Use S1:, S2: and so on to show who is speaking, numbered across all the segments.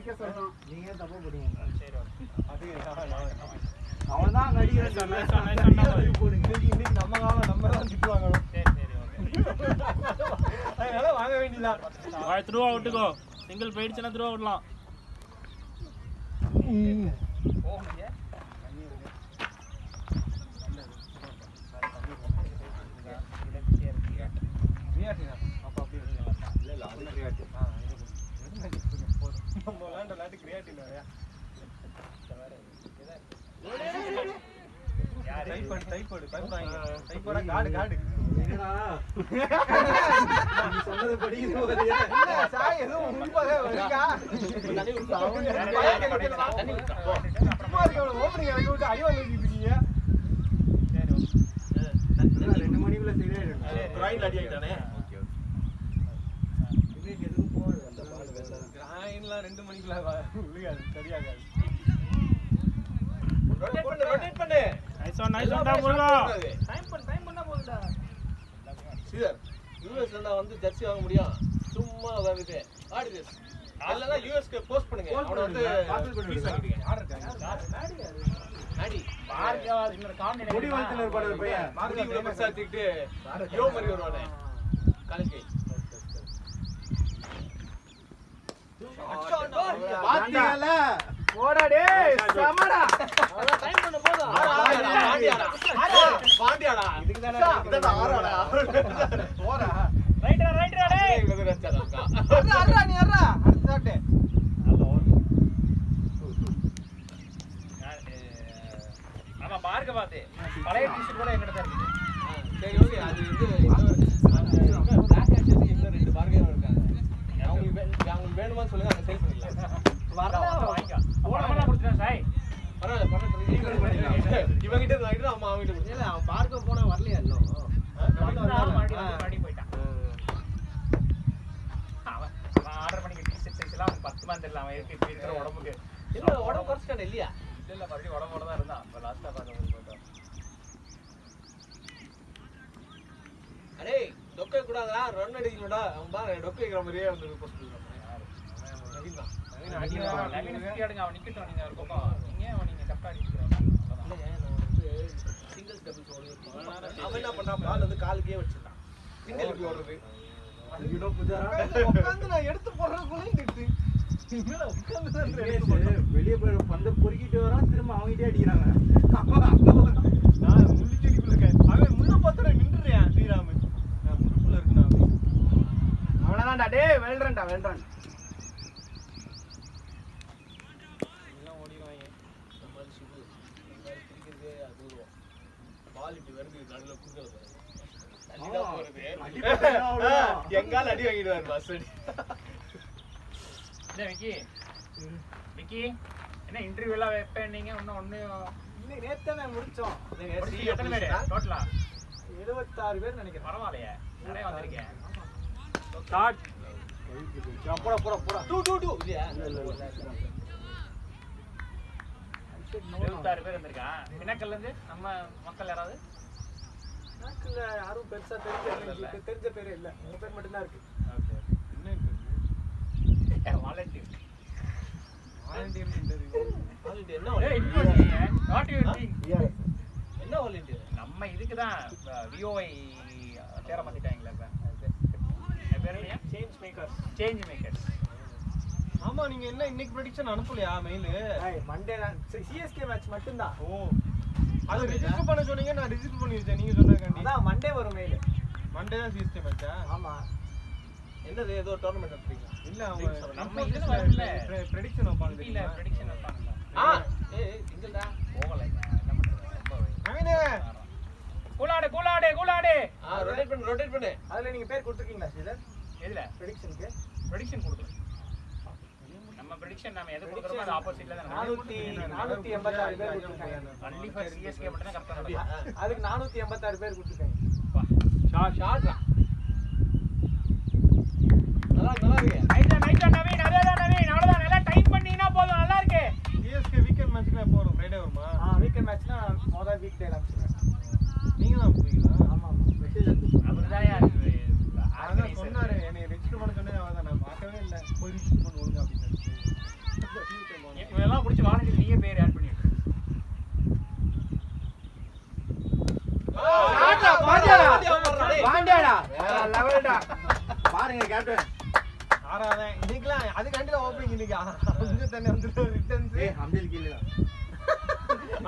S1: அடிக்க சொல்றான். நீங்க தப்பு பண்ணீங்க.
S2: சரி ஓகே.
S1: அவன் தான் அடிக்கிறேன் இன்னைக்கு நம்ம காலம் நம்ம தான் திட்டுவாங்க.
S2: சரி சரி ஓகே.
S1: அதனால வாங்க வேண்டியதான்.
S2: த்ரூ அவுட்டுக்கோ. சிங்கிள் போயிடுச்சுன்னா த்ரூ அவுட்லாம். போங்க.
S3: வந்து ஜெர்சி வாங்க முடியும் சும்மா உட்கார்ந்துட்டு ஆடுது இல்லனா யுஎஸ்க்கு போஸ்ட் பண்ணுங்க அவன வந்து ஃபீஸ் வாங்கிடுங்க ஆடி
S2: பார்க்க இன்னொரு காமெடி
S1: முடி வளத்துல இருப்பாரு ஒரு பையன்
S3: முடி இவ்வளவு பெருசா வச்சுக்கிட்டு யோ மாதிரி வருவானே காலேஜ்
S1: பாத்தியால போடா டேய் சமடா
S3: அவன டைம் பண்ண போதும் பாண்டியாடா இதுக்கு தான ஆறாடா
S1: போடா
S2: ரைட்டரா டேய்
S3: இங்க வெச்சறாங்க
S1: அறா நீ அறா அடுத்து
S2: ஆமா பார்க்க பாத்து பழைய டி-ஷர்ட் கூட என்கிட்ட தான் இருக்கு.
S3: சரி ஓகே அது இன்னொரு பிளாக் அண்ட் இன்னும் ரெண்டு பார்கன் இருக்காங்க அவங்களுக்கு வேணுமான்னு சொல்லுங்க அங்க சேல் பண்ணிடலாம்
S2: வரலாம் வாங்கிக்கோ. பணமெல்லாம் கொடுத்துட்டேன் சாய்.
S3: பரவாயில்ல இவங்கிட்ட வாங்கிட்டு அம்மா அவங்கிட்ட கொடுத்து
S1: அவன் பார்க்க போனா வரலையா இன்னும்
S2: மாடி போயிட்டான். அவன் ஆர்டர் பண்ணிக்க டி-ஷர்ட் சைஸ் எல்லாம் 10 மாதம் தெரியல. அவன் இப்ப இருக்கிற உடம்புக்கு
S3: இல்ல உடம்பு குறைச்சிட்டானே இல்லையா
S2: இல்ல மறுபடியும் உடம்போட தான் இருந்தான். இப்ப லாஸ்டா பார்க்க போட்டோம்.
S3: அடே டொக்கை கூடாதா ரன் அடிக்கணும்டா அவன் பாரு டொக்கை வைக்கிற மாதிரியே வந்து போஸ்ட் பண்ணுறான்
S2: நவீன சுத்தி ஆடுங்க. அவன் நிக்கட்டும். நீங்க ஒரு பக்கம் நீங்க கரெக்டா அடிக்கிறீங்க.
S3: சிங்கிள்ஸ் டபுள்ஸ் ஓடுவான் அவன் என்ன பண்ணா பால் வந்து காலுக்கே வச்சிட்டான் சிங்கிள் இப்படி ஓடுறது
S1: அதுக்கிட்ட புஜாரா
S3: உட்கார்ந்து நான் எடுத்து போடுறதுக்குள்ளே திட்டு
S1: வெளியே போய் பந்த பொறுக்கிட்டு வரான் திரும்ப அவங்கிட்டே அடிக்கிறாங்க.
S3: நான் முள்ளிச்செடிக்குள்ள இருக்கேன் அவன் முள்ள பத்திர நின்றுறியான் ஸ்ரீராமு நான் முள்ளுக்குள்ள இருக்கேன்
S1: அவனதான்டா டேய் வெல்றன்டா வெல்றன்
S3: எல்லாம் ஓடிடுவாங்க நம்ம சிவு கிரிக்கெட்டு அதுவும் பால் இப்படி வருது நடுவில் குடுக்கிறது எங்கால அடி வாங்கிடுவார் பஸ் அடி
S2: விக்கி என்ன இன்டர்வியூ எல்லாம் வைப்பேன் நீங்க ஒண்ணு
S1: இன்னைக்கு நேத்தே முடிச்சோம்.
S2: எத்தனை பேர் டோட்டலா
S1: 76 பேர் நினைக்கிறேன்.
S2: பரவாயில்லையே நிறைய வந்திருக்கேன்.
S1: ஸ்டார்ட் போடா போடா போடா
S3: 2 இல்லையா
S2: 26 பேர் வந்திருக்கான். பின்னக்கல்ல இருந்து நம்ம மக்கள் யாராவது
S1: நாக்குல யாரும் பெருசா தெரிஞ்ச பேரே இல்ல. உங்க பேர் மட்டும் தான் இருக்கு.
S2: வாலண்டியர்
S3: என்ன என்ன வாலண்டியர்
S2: நம்ம இதுக்கு தான் விஓஐ சேர மாத்திட்டாங்களே. இப்ப பேர் என்ன? Change makers.
S3: ஆமா நீங்க என்ன இன்னைக்கு ப்ரெடிக்ஷன் அனுப்பலையா மெயில்
S1: மண்டே சிஎஸ்கே மேட்ச் மட்டும் தான்.
S3: ஓ அது ரிஜிஸ்டர் பண்ண சொன்னீங்க நான் ரிஜிஸ்டர் பண்ணி வச்சேன் நீங்க சொன்னதுக்காண்டி
S1: அதான் மண்டே வரும் மெயில்.
S3: மண்டே தான் சிஎஸ்கே மேட்சா
S1: ஆமா
S3: என்னது ஏதோ டோர்னமெண்ட் நடத்துறீங்க இல்ல அவங்க
S2: நம்ம இதுல வரல
S3: ப்ரெடிக்ஷன் வைப்பாங்க
S2: இல்ல ப்ரெடிக்ஷன் வைப்பாங்க.
S3: ஏய் சிங்கிள்டா
S2: போகல என்ன பண்றது
S3: நவீனே
S2: கூலாடு
S3: ரொட்டேட் பண்ணு
S1: அதுல நீங்க பேர் கொடுத்துருக்கீங்களா ஸ்ரீதர்?
S2: எதுல
S1: ப்ரெடிக்ஷனுக்கு
S2: ப்ரெடிக்ஷன் கொடுத்துறோம். நம்ம ப்ரெடிக்ஷன் நாம எது கொடுக்கறோமோ அது ஆப்போசிட்ல தான்
S1: 486 பேர் கொடுத்திருக்காங்க.
S2: ஒன்லி ஃபார் சிஎஸ்கே மட்டும் தான் கரெக்ட்டா நடக்கும்.
S1: அதுக்கு 486 பேர் கொடுத்திருக்காங்க.
S3: ஷார்ட்ரா நல்லா இருக்கு
S2: நைட்டா நவீன் அதேதான் நவீன் அவ்வளவுதான். நல்லா டைப் பண்ணீங்கன்னா போதும். நல்லா இருக்கு.
S3: சிஎஸ்கே வீக்கெண்ட் மேட்ச்க்கு எப்போ வரும் ஃப்ரைடே வருமா
S1: வீக்கெண்ட் மேட்ச்னா முதல் வீக் டே அனுப்பிச்சுங்க.
S3: நீங்க தான் போவீங்களா
S1: ஆமா மெசேஜ்
S2: அவர்தான் யார்
S3: அதான் சொன்னாரு என்னை ரெஜிஸ்டர் பண்ண சொன்னேன் அவன் நான் பார்க்கவே இல்லை போய் ரெஜிஸ்டர் பண்ண ஒழுங்கா அப்படின்னு
S2: பிடிச்சி வாலண்டியர் நீயே பேர் ஆட் பண்ணி விட்டுரு.
S1: பாருங்க கேப்டன்
S3: ஆறாதான் இன்னைக்குலாம் அதுக்காண்டில ஓப்பனிங் இன்னைக்கு அஞ்சு தண்ணி வந்துட்டு ரிட்டர்ன்ஸ்
S1: அம்பில் கீழே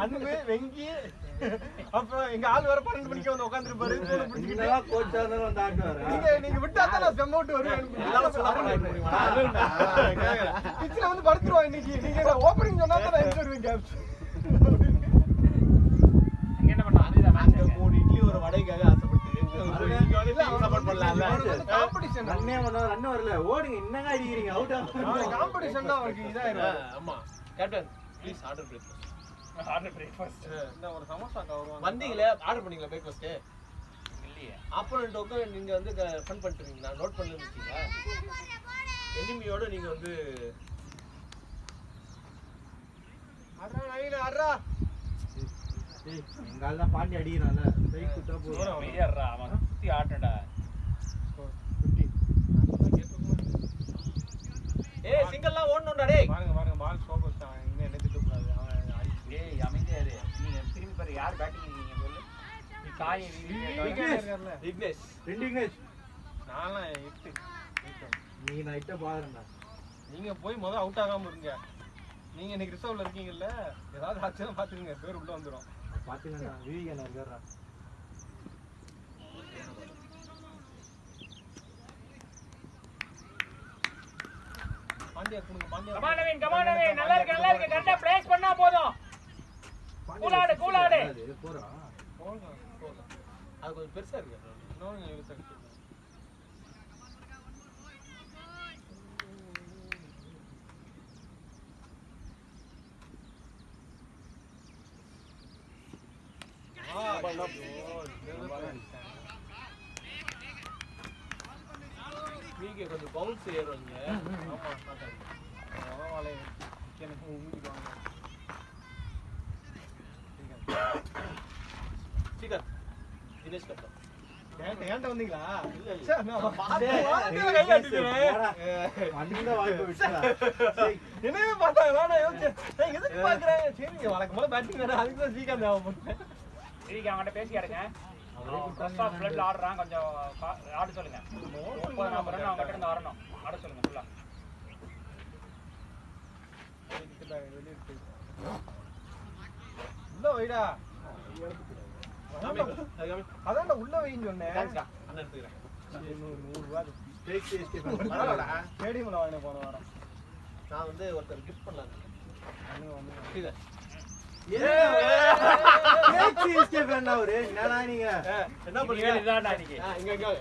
S3: அன்பு வெங்கி அப்புறம் எங்க ஆள் வர 12 மணிக்கு வந்து உட்காந்துருப்பாரு
S1: கோச்சா இருந்தாலும் வந்து ஆட்டுவாரு
S3: நீங்க விட்டா தான் நான் செம்ம விட்டு வருவேன் பிச்சில வந்து படுத்துருவோம் இன்னைக்கு நீங்க ஓப்பனிங் சொன்னா தான் நான் எடுத்துருவேன் கேப்ஸ்
S2: அங்க என்ன பண்ணா அதுதான் மேட்ச்.
S3: 3 இட்லி ஒரு வடைக்காக ஆசைப்பட்டு சப்போர்ட் பண்ணலாம்ல காம்படிஷன்
S1: ரன்னே வந்தா ரன் வரல ஓடுங்க என்னங்க அடிக்கிறீங்க அவுட்
S3: காம்படிஷன் தான் அவருக்கு இதாயிரும். ஆமா captain please order breakfast.
S2: Order breakfast
S3: இந்த ஒரு சமோசாக்கா வருவாங்க வந்தீங்களே ஆர்டர் பண்ணீங்களா பிரேக்ஃபாஸ்ட்
S2: இல்லையே.
S3: அப்புறம் டோக்க நீங்க வந்து ஃபன் பண்ணிட்டீங்க நான் நோட் பண்ணல வச்சீங்க எனிமியோட நீங்க வந்து அறா நைனா அறா
S1: எங்க ஆள் தான் பாண்டி அடிக்கிறான்ல கை குட்டா போறோம்
S2: அமைதியாடுறா அவன் சுத்தி ஆட்டடா.
S1: 50
S3: ஏய் சிங்கல்லாம் ஓடணும்டா டேய்
S4: பாருங்க பால் ஃபோக்கஸ் தான் இன்னும் என்ன திட்டு கூடாது அவன் அடிச்சு
S2: டேய் அமைதியாரு. நீங்க திரும்பி பாரு யார் பேட்டிங் நீங்க சொல்லு. நீ காய்
S4: இருக்கார்ல
S3: விக்னேஷ்
S1: ரெண்டு இங்கிலீஷ்
S4: நான்லாம் 8
S1: நீ நான் இட்ட பாக்குறேன்டா
S4: நீங்க போய் முதல்ல அவுட் ஆகாம இருங்க. நீங்க இன்னைக்கு ரிசர்வ்ல இருக்கீங்கல்ல ஏதாவது ஆச்சுன்னா பாத்துக்கங்க பேர் உள்ள வந்துரும்.
S1: பாத்தீங்கன்னா விவிகன் இருக்காரா
S4: பாண்டியா கொடுங்க பாண்டியா
S2: கமாண்டவே நல்லா இருக்கு கரெக்ட்டா பிளேஸ் பண்ணா போதும். கூலாடு
S1: போறா
S4: போங்க
S3: அது கொஞ்சம் பெருசா இருக்கு
S4: இன்னொன்னு இழுத்து
S3: நீங்க கொஞ்சம் பவுன்ஸ் ஏறுவீங்க
S4: ஆமா பாத்தாங்க வாழை எனக்கு ஊங்கிடுவாங்க.
S3: சீக்கிரம் தினேஷ் கட்டம்
S4: ஏன்ட்ட வந்தீங்களா?
S3: இல்ல இல்ல
S4: சே நான்
S3: கை காட்டிட்டேன்
S1: அந்த வாய்ப்பு விட்டுடா
S4: என்னவே பார்த்தாங்க நான் யோசிச்சேன் நான் எதுக்கு பாக்குறேன் சரி வழக்கம் போல பேட்டிங் வேற அதுக்கு தான் சீக்கிரம் ஞாபகப்படுத்தேன்.
S2: சரிங்க அவங்ககிட்ட பேசியாருங்க. ஃபர்ஸ்ட் ஆஃப் பிளட் ஆடுறான் கொஞ்சம் ஆட சொல்லுங்க. 30 நம்பர் அவங்ககிட்ட இருந்து வரணும். ஆட சொல்லுங்க ஃபுல்லா.
S4: உள்ள வைடா அதான் உள்ள வைன்னு சொன்னேன்.
S3: அண்ணன் எடுத்துக்கிறேன்
S4: 100 ரூபாய்
S1: டேக் சிஎஸ்கே
S4: ஸ்டேடியம்ல வாங்கின போன வாரம்
S3: நான் வந்து ஒருத்தர் கிஃப்ட் பண்ணலான்னு
S4: இது
S1: சிஎஸ்கே ஃபேன் அவரு என்னடா நீங்க
S3: என்ன
S2: நீ
S3: பண்ணுவீங்க
S2: இதுதான்டா இன்னைக்கு.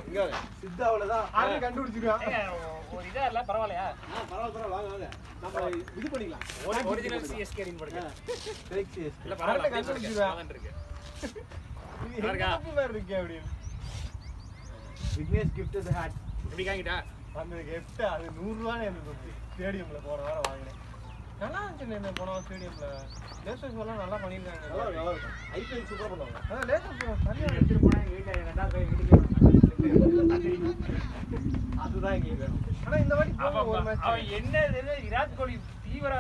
S3: இங்க
S1: சித்தாவுல தான்
S4: ஆளு கண்டுபிடிச்சிருக்கான்.
S2: ஏங்க, ஒரு இதா இல்ல பரவாயில்லையா?
S3: பரவாயில்ல வாங்க வாங்க நம்ம இது பண்ணிக்கலாம்
S2: ஒரிஜினல் சிஎஸ்கே ரின் போடுங்க.
S1: டேக் சிஎஸ்கே
S2: இல்ல
S4: ஆளு
S2: பரவாயில்ல
S4: கண்டுபிடிச்சிருக்கான்.
S2: இருக்கு.
S4: இது எங்க தப்பு மாதிரி இருக்கே அப்படின்னு.
S1: விக்னேஷ் gift the hat
S2: இப்படி காங்கிட்டா?
S4: அந்த gift அது 100 ரூபாய் எனக்கு ஸ்டேடியம்ல போன வாரம் வாங்கினேன். நல்லா இருந்துச்சு என்ன போன வாரம் ஸ்டேடியம்ல. லேசர் எல்லாம் நல்லா பண்ணிருக்காங்க.
S3: நல்லா இருக்கும் ஐபிஎல் சூப்பரா பண்ணுவாங்க
S4: அதான் லேசர் சரியா
S2: எடுத்துட்டு போனா எங்க வீட்ல ரெண்டா போய் வீட்டுக்கு
S3: அதுதான் இங்க வேணும்
S4: ஆனா இந்த வாட்டி போக ஒரு மேட்ச்
S2: அவன் என்ன விராட் கோலி தீவிர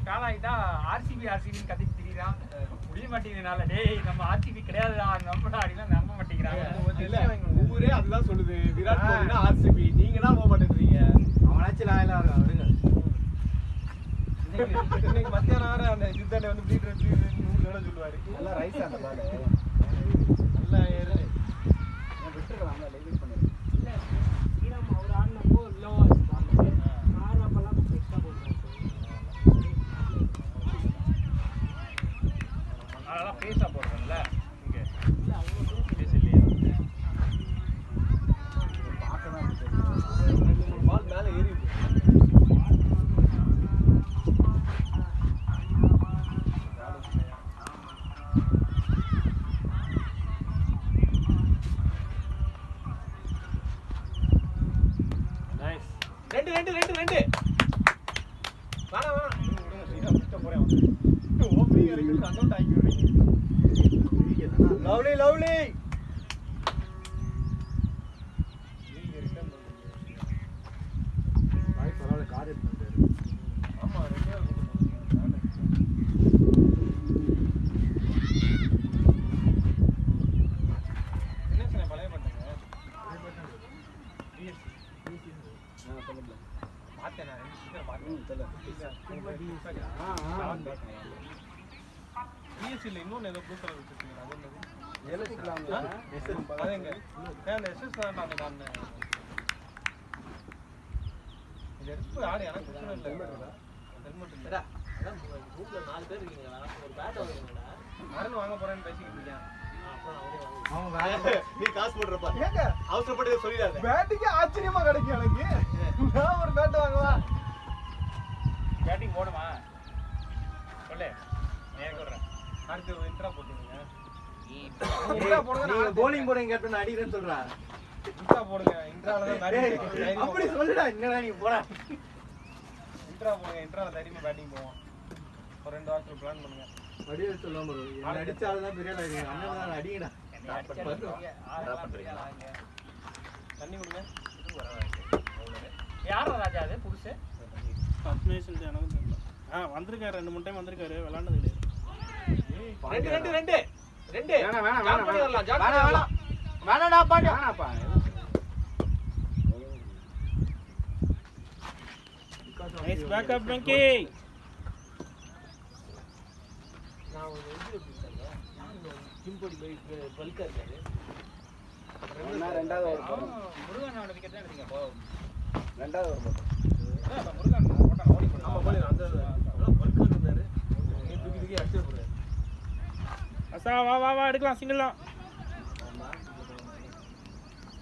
S2: ஃபேன் ஆயிட்டா ஆர்சிபி கத்திட்டு திரிறான். முடிய மாட்டேங்குதுனால டேய் நம்ம ஆர்சிபி கிடையாதுடா நம்மடா அப்படிலாம் நம்ப மாட்டேங்கிறாங்க.
S3: இல்ல ஊரே அதுதான் சொல்லுது விராட் கோலினா ஆர்சிபி நீங்க தான் போக மாட்டேன்றீங்க
S1: அவனாச்சும் லாயலா இருக்கான் விடுங்க
S4: இன்னைக்கு மத்தியானம் வர அந்த சித்தாண்ட வந்து பீட் 100 தடவை சொல்லுவாரு.
S1: நல்லா ரைஸ் அந்த பால்
S4: நல்லா ஏறு.
S1: நான் விட்டுறலாம் லைவ் பண்ணு
S5: இல்ல ஸ்ரீராம் அவர் ஆடினப்போ லோவா ஆடுறப்பெல்லாம் எக்ஸ்ட்ரா போட்டுருவாங்க.
S2: அதெல்லாம் பேஸா போடுறோம்ல இங்க
S5: இல்ல அவ்வளோ
S2: பேஸ் இல்லையா?
S1: பார்க்கணும்
S3: 2-3 பால் மேல ஏறி இருக்கு
S2: நைஸ்.
S3: ரெண்டு வேணாம்
S4: ஓப்பனிங் வரைக்கும் அன்னவுட் ஆக்கி விடுறீங்க.
S3: லவ்லி லவ்லி
S4: நீங்க ரிட்டர்ன் பண்ணுங்க.
S1: பாய் பரவாயில்ல கார் எடுத்து
S4: ஆமா ரெண்டே கூட்டு போறீங்க. பிஎஸ்சியில் இன்னொன்று ஏதோ ப்ளூ கலர் வச்சுருக்கீங்க அது என்னது
S1: எலக்ட்ரிக்கலாம்
S4: அதேங்க அந்த எஸ்எஸ் தான் அந்த காரணம் இது எடுத்து ஆடு எனக்கு பிரச்சனை இல்லை ஹெல்மெட் இல்லை
S3: குரூப்ல 4 பேர் இருக்கீங்களா ஒரு பேட் வாங்குறீங்கடா
S4: மருந்து வாங்க போறேன்னு பேசிக்கிட்டு இருக்கேன்
S1: அவன் வேற
S3: நீ காசு போடுறப்பா
S4: ஏங்க
S3: அவசரப்பட்டு சொல்லிடாத
S4: பேட்டுக்கு ஆச்சரியமா கிடைக்கும் எனக்கு நான் ஒரு பேட் வாங்குவா
S2: பேட்டிங் போடுமா சொல்லு நேருக்கு வர்றேன்
S4: அடுத்து ஒரு இன்ட்ரா போட்டுருங்க
S1: நீங்க bowling போடுங்க கேப்டன் அடிக்கிறேன்னு சொல்றா
S4: இன்ட்ரா போடுங்க இன்ட்ரால தான்
S1: டேய்,
S4: தைரியமா
S1: அப்படி சொல்லுடா என்னடா நீ போடா
S4: இன்ட்ரா போடுங்க இன்ட்ரால தைரியமா பேட்டிங் போவோம் ஒரு 2 வாரத்துல பிளான் பண்ணுங்க
S1: வடிவே சொல்லாம வரும் என்ன அடிச்சாலும் தான் பெரிய ஆளா இருக்கீங்க அண்ணன் தான் அடிங்கடா
S4: தண்ணி கொடுங்க
S2: யாரா ராஜா அது புதுசு
S5: பத்மேஷன் எனக்கு தெரியல வந்திருக்காரு 2-3 டைம் வந்திருக்காரு விளையாண்டது கிடையாது
S3: ரெண்டு
S1: வேணாம் வேணாம்
S3: ஜாயின் பண்ணி வரலாம் ஜாயின் பண்ணி
S1: வேணாம்
S3: வரலாம்
S1: வேணாடா பாட்டி வேணாப்பா
S5: நைஸ் பேக்கப் வெங்கி
S3: நான் ஒரு இது எடுத்துட்டேங்க ஜிம் போடி பல்கா இருக்காரு
S1: ரெண்டாவது ஓவர் போறோம்
S2: முருகனோட விக்கெட் தான் எடுத்தீங்க அப்போ
S1: ரெண்டாவது ஓவர் போறோம்
S2: முருகன் போட்டான் ஓடி
S3: ஆமா போலி அந்த பல்கா இருந்தாரு நீ தூக்கி அடிச்சு போறாரு
S5: அசா வா வா வா எடுக்கலாம் சிங்கிள்லாம்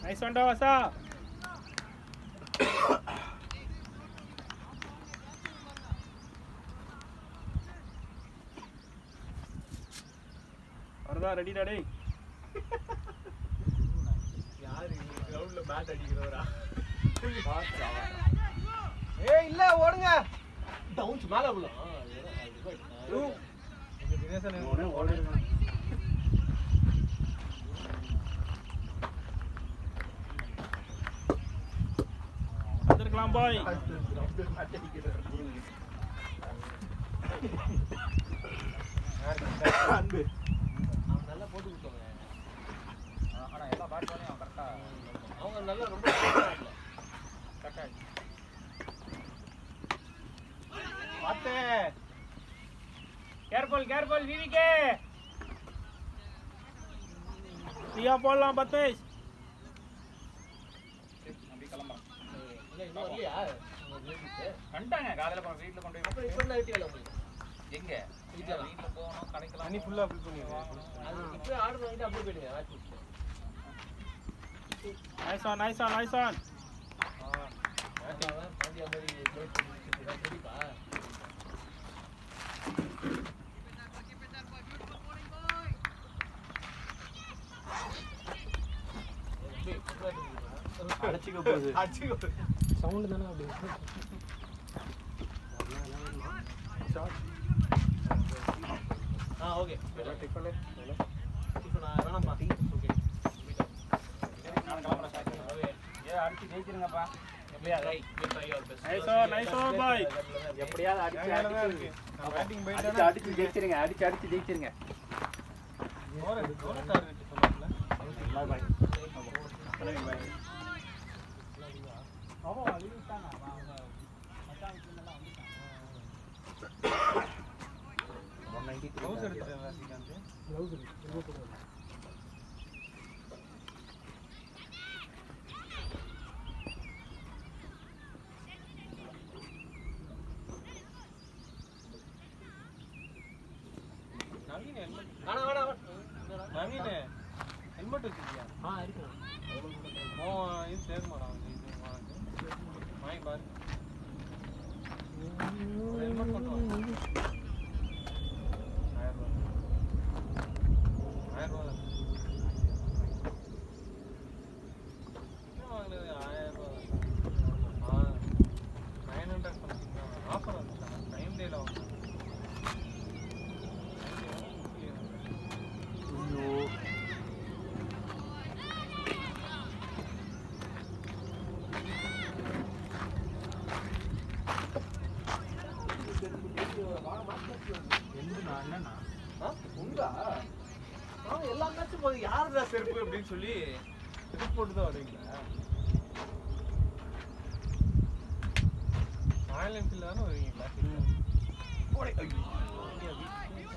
S5: நைஸ் ஒன்டா அசா வரதா ரெடிடா டேய்
S3: யாரு கிரவுண்ட்ல பேட் அடிக்கிறவரா
S4: ஏய் இல்ல ஓடுங்க
S3: டவுன்ஸ் மேல விழும்
S4: தினேசன்
S5: வந்திருக்கலாம் பாய்
S1: அன்பு
S3: அவன் நல்லா போட்டு கொடுத்தவங்க
S2: ஆனா எல்லா பேட்ஸ்மேனையும் அவன் கரெக்டா
S3: அவங்க நல்லா ரொம்ப
S2: கரெக்டா
S4: பாத்து
S2: கேர்ஃபுல் விவிகே
S5: ஃப்ரீயா போடலாம் பத்மேஷ்
S2: அப்படி கிளம்புறான்
S3: இல்ல இன்னும் வரலையா உங்க வீட்டுக்கு
S2: வந்துட்டாங்க காலையில போய் வீட்டுல கொண்டு
S3: அப்புறம்
S2: போய்
S3: இப்ப என்ன வெட்டி வேலை உங்களுக்கு
S2: எங்க வீட்டுல போகணும் கடைக்கெல்லாம்
S4: தண்ணி ஃபுல்லா ஃபில் பண்ணிடுங்க
S3: அது இப்ப ஆர்டர் வாங்கிட்டு அப்படியே போயிடுங்க மேட்ச் முடிச்சுட்டு
S5: நைஸ் ஆன்
S3: பாண்டியா மாதிரி சரிப்பா
S1: அடைச்சிக்க போகுது
S5: சவுண்ட் தானே அப்படி
S3: ஓகே டிஃபன் வேணாம்ப்பா ஓகே
S2: நான் கிளம்புறேன் அடிச்சு ஜெயிச்சிருங்கப்பா
S5: நைஸ் பாய்
S2: எப்படியாவது
S4: தான் இருக்கு நான் பேட்டிங் போயிட்டேன்னா
S2: அடிச்சு ஜெயிச்சிருங்க அடிச்சு ஜெயிச்சிருங்க
S4: ஒரு டார்கெட் சொன்னாங்கல க்ளவுஸ் எடுத்துட்டேன் ஸ்ரீகாந்த் நவீன் ஹெல்மெட் நவீன் ஹெல்மெட் வச்சிருக்கியா இது சேருமாடா வந்து இது வாங்கி பாரு ஹெல்மெட் மட்டும் 1000 ரூபா வாங்கினது 1000 ரூபா 900 சம்திங் ஆஃபர் வந்துச்சு டைம் டேல வாங்க
S3: எல்லா மேட்சும் போது யாருடா செருப்பு அப்படின்னு சொல்லி
S4: போட்டு தான் வருவீங்களா ராயல் என்ஃபீல்ட் தானே வருவீங்க கிளாசிக்.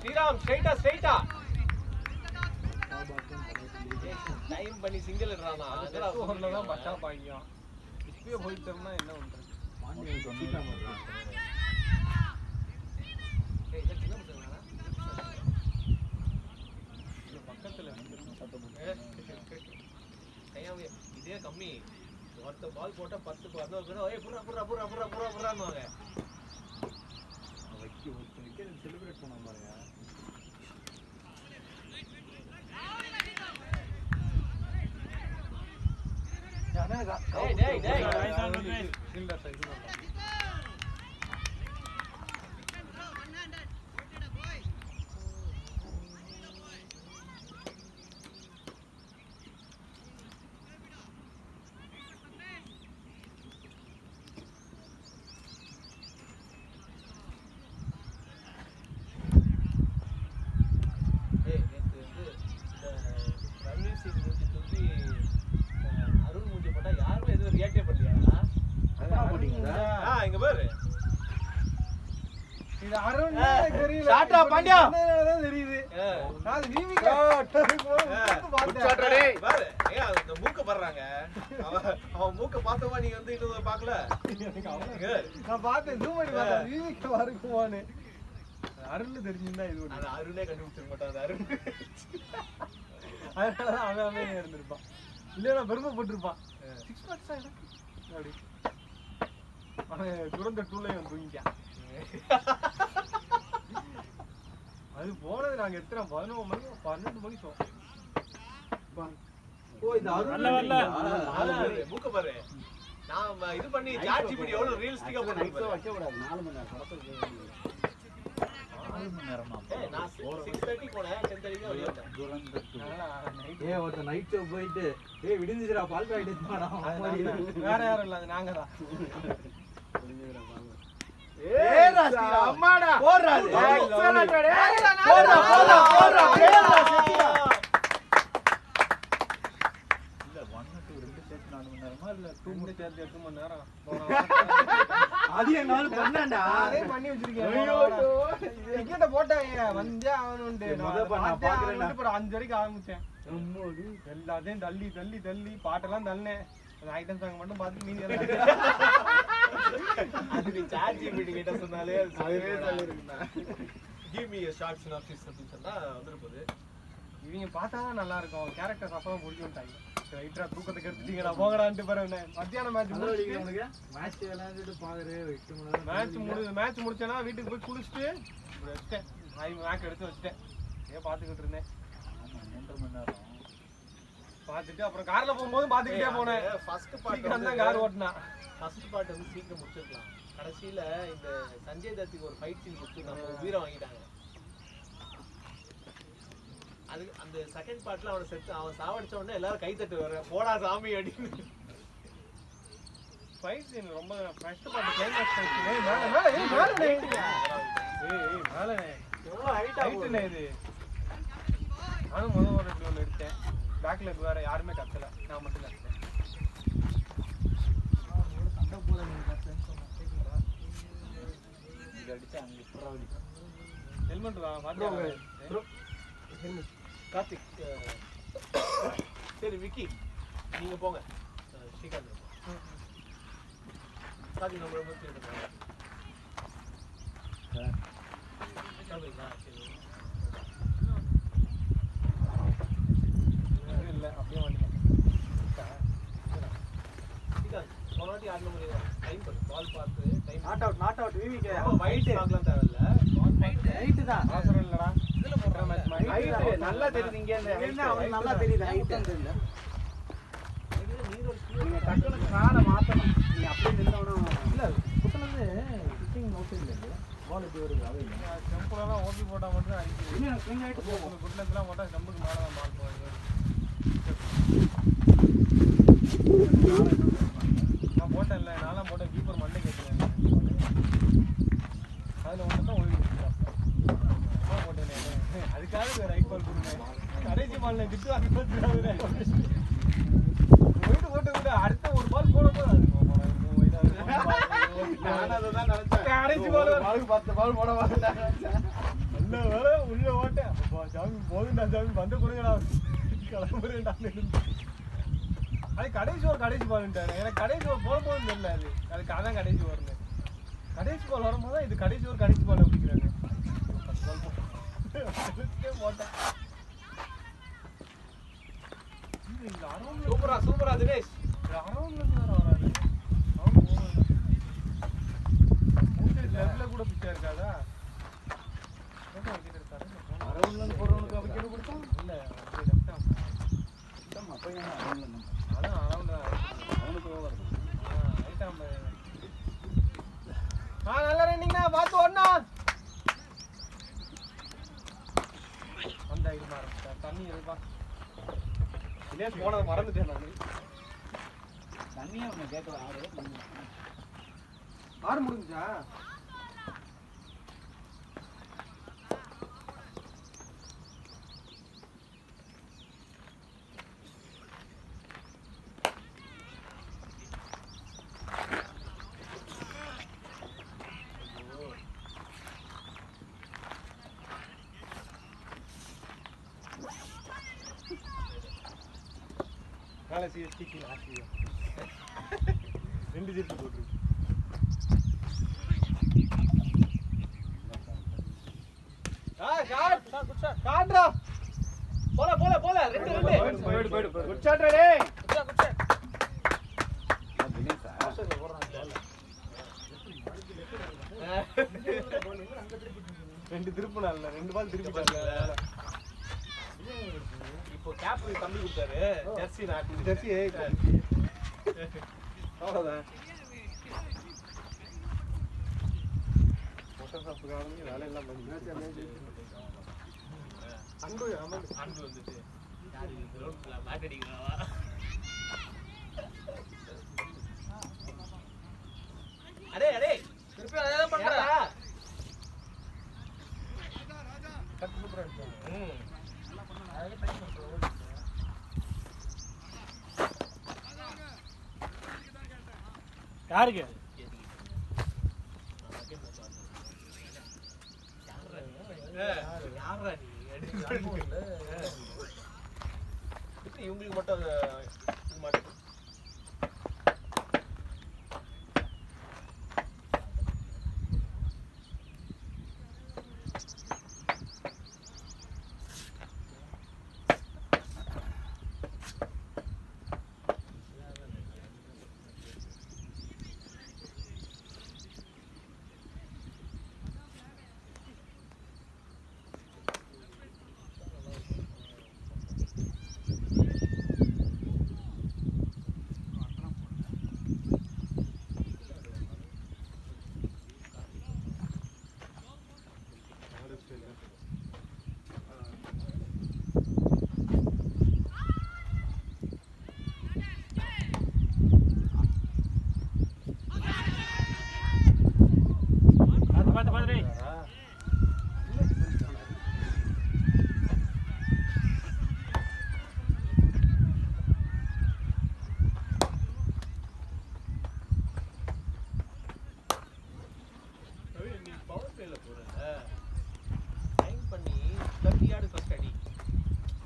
S3: ஸ்ரீராம் ஸ்ட்ரைட்டா டைம் பண்ணி சிங்கிள் இடுறானா
S4: ஓவர்ல தான் பட்டா பாய்க்கும். இப்பயே போயிட்டோம்னா என்ன பண்றது? பக்கத்துல
S3: இதே கம்மி ஒருத்த பால் போட்டா 10 11 பேர் ஏய் புறா புறான்னுவாங்க.
S1: செலிப்ரேட் பண்ண பாருங்க.
S3: டேய்
S4: ஃபீல்டர் சைடு பண்ணலாம். இது அருண் தெரியல.
S1: டாடா பாண்டியா.
S4: என்னதான் தெரியுது. நான் வீவிங்க
S3: குச்சாட்ரா டேய் பாரு. ஏய் அந்த மூக்க பறறாங்க. அவன் மூக்க பார்த்தவா நீ வந்து இன்னும் பார்க்கல.
S4: நான் பார்த்தேன் ஜூம் பண்ணி பார்த்தேன் வீவிங்க வருக்குவானே. அருண் தெரிஞ்சிருந்தா இது ஒண்ணு.
S3: அந்த அருணே கண்டுபிடிச்சிர மாட்டான் அந்த அருண்.
S4: அதனால தான் அவனே இருந்திருப்பான். இல்லனா பெருமைப்பட்டிருப்பான். 6 பாக்ஸ் ஆயிடு. அப்படி. அவன் துரந்த டூலையும் வந்து தூங்கிட்டான். அது போனது நாங்க எத்தனை 11 மணி 12 மணி சோ.
S1: ஓ இது அருண்
S3: நல்ல மூக்க பாரு. நான் இது பண்ணி சாட் ஜிபிடி எவ்வளவு ரியலிஸ்டிக்கா போட்டு
S1: வைக்க கூடாது. 4 மணி நேரம் படத்துக்கு 4 மணி நேரமா?
S3: ஏய் நான் 6:30 போனேன் 10:30 வெளிய வந்தேன்.
S1: ஏய் ஒருத்த நைட் ஷோ போயிட்டு ஏய் விடிஞ்சிரா பால் பாக்கெட் எடுத்துடா.
S4: வேற யாரும் இல்ல அது நாங்க தான்.
S1: ஏய் ராசி அம்மாடா போறாது.
S4: எக்ஸலென்ட் டே.
S1: போறா பேரா செட்டியா. இல்ல 1 to 2 செட் 4 மணி நேரமா இல்ல 2
S4: 2 சேர்த்து 8 மணி நேரம்.
S1: அது என்னால பண்ணான்டா.
S4: அதே பண்ணி வச்சிருக்கேன். டிக்கெட்ட போட்டாங்க வந்தே ஆவணும்னு
S1: முத பண்ண பாக்குறேன்.
S4: அப்புறம் 5 வரைக்கும் ஆரம்பிச்சேன். எல்லாத்தையும் தள்ளி பாட்டெல்லாம் தள்ளினேன். அந்த ஐட்டம் சாங் மட்டும் பார்த்து மீதி எல்லாம்
S3: அது நீ சாட் ஜிபிடி கிட்ட சொன்னாலே அது சொல்லிருக்குடா. give me a short synopsis அப்படி சொன்னா வந்துருது.
S4: இவங்க பார்த்தாதான் நல்லா இருக்கும். கேரக்டர்ஸ் அப்பதான் புடிச்சு வந்துட்டாங்க. ரைட்டரா தூக்கத்தை கெடுத்துட்டீங்கடா போங்கடான்ட்டு பாருங்க. மத்தியானம் மேட்ச் முடிச்சிட்டு
S1: உனக்கு மேட்ச் விளையாண்டுட்டு பாக்குறே 8 மணி நேரம்
S4: மேட்ச் முடிச்சேனா வீட்டுக்கு போய் குளிச்சிட்டு வச்சிட்டேன். மேட்ச் எடுத்து வச்சிட்டேன். ஏன் பாத்துக்கிட்டு இருந்தேன்.
S1: 2 மணி நேரம்
S4: பாத்துட்டு அப்புறம் கார்ல போகும்போது பாத்துக்கிட்டே போனேன்.
S3: ஃபர்ஸ்ட் பார்ட்
S4: தான் கார் ஓட்டினா.
S3: ஃபர்ஸ்ட் பார்ட் வந்து சீக்கிரம் முடிச்சிடலாம். கடைசியில இந்த சஞ்சய் தத்துக்கு ஒரு ஃபைட் சீன் கொடுத்து நம்ம உயிரை வாங்கிட்டாங்க. அது அந்த செகண்ட் பார்ட்ல அவன் சாவடிச்ச உடனே எல்லாரும் கை தட்டு வர போடா சாமி அப்படின்னு.
S4: ஃபைட் சீன் ரொம்ப first part climax fight scene. மேல
S1: எவ்வளவு ஹைட்டா
S4: ஹைட்ல இது. நானும் முதல் ஒரு ரெண்டு ஒன்று எடுத்தேன். பேக்ல வேற யாருமே கத்தல. நான் மட்டும் கத்தேன்.
S1: சண்டை போட நீங்க கத்தன்னு சொன்னா இது அடிச்சா அங்க புறாவடி
S4: ஹெல்மெட் மாட்டாங்க.
S3: கார்த்திக் சரி விக்கி நீங்க போங்க. ஸ்ரீகாந்த் கார்த்திக் நம்ம ரொம்ப தேடுங்க.
S4: இல்ல அப்படியே வந்துட்டேன்.
S3: போனாட்டி ஆடல முடியாது. டைம் பால் பார்த்து time
S1: not out VVK
S3: white பார்க்கலாம் தேவையில்ல.
S1: ஹைட் தான்
S4: அவசரம் இல்லடா.
S3: இதுல போடுற மேட்ச்
S1: ஹைட் நல்லா தெரியுது. இங்க இருந்து அவனுக்கு நல்லா தெரியுது. ஹைட் தெரியல. நீங்க டக்குனு காலை மாத்தணும். நீ அப்படியே நின்னவனும் இல்ல குட்டல இருந்து ஃபிட்டிங் நோட் இல்ல. பால் இப்படி வருது. அது இல்ல.
S4: டெம்போலாம் ஓபி போட்டா மட்டும் அடிக்குது.
S1: இன்னும் ஸ்விங் ஆயிட்டு போகும்.
S4: குட்லெஸ்லாம் போட்டா ஜம்புக்கு மேல தான் பால் போகுது. நான் போட்டேன்ல. நான்லாம் போட்டேன். கீப்பர் மண்டை கேட்கிறேன். அதுல ஒன்று தான் ஓடி போட்டேன். அதுக்காக ரைட் பால் கொடுங்க. கடைசி பால்ல திட்டு வாங்கி போட்டு போட்டு அடுத்த ஒரு பால் போட போது நானும் அதான் நினைச்சேன்.
S1: கடைசி ball
S4: ஒரு ball க்கு 10 ball போட மாட்டேன்.
S1: நல்ல வேலை உள்ள ஓட்டேன். அப்பா சாமி போதுண்டா சாமி வந்து கொடுங்கடா. கிளம்புறேன்டா. அது கடைசி பால்ன்ட்டாரு. எனக்கு கடைசி ஒரு போட போதும் தெரியல அது. அதுக்கு அதான் கடைசி வரணும். கடைசி பால் வரும்போது தான் இது கடைசி பால் அப்படிங்கிறாங்க. போட்டேன். இந்த அரௌண்ட்ல
S3: சூப்பரா தினேஷ்.
S1: அரௌண்ட்ல இருந்து வேற வராது. அவன் போவான். லெவல்ல கூட பிச்சா இருக்காதா? என்ன விக்கெட் எடுத்தாரு?
S4: அரௌண்ட்ல இருந்து போறவனுக்கு விக்கெட் கொடுத்தான்.
S1: இல்ல அது லெஃப்ட் ஆஃப்.
S4: ஆமா அப்ப என்ன அரௌண்ட்ல இருந்து.
S1: அதான் அரௌண்ட்
S4: அவனுக்கு ஓவர்.
S1: ரைட் ஆம். நல்ல ரன்னிங்னா பாத்து ஓடுனா. அந்த இது மாற தண்ணி எதுப்பா?
S3: தினேஷ் போனதை மறந்துட்டேன் நான்.
S4: தண்ணியே அவனை கேட்கல.
S1: ஆறு முடிஞ்சா?
S3: நாளை சிஎஸ்டிக்கு ஆசியா 2 ஜெர்சி போட்டுருக்கு.
S1: காட்ரா
S3: போல 2
S4: போயிடு.
S1: Good shot ready.
S4: தினேஷா
S1: ரெண்டு திருப்பினால 2 பால் திருப்பிட்டாங்க.
S3: இப்போ கேப் தம்பி கொடுத்தாரு. ஜெர்சி நான்
S1: ஜெர்சி
S3: அவ்வளவுதான்.
S1: போட்டோகிராஃப் காரணம் வேலை எல்லாம் பண்ணி அன்பு
S3: வந்துட்டு யாரு கிரவுண்ட்ல பேட் அடிக்கிறாவா? அடே திருப்பி அதே பண்றா.
S1: கட் சூப்பரா இருக்கு. யாருக்கு
S3: யாரா நீ இவங்களுக்கு மட்டும் இது மாட்டேன்.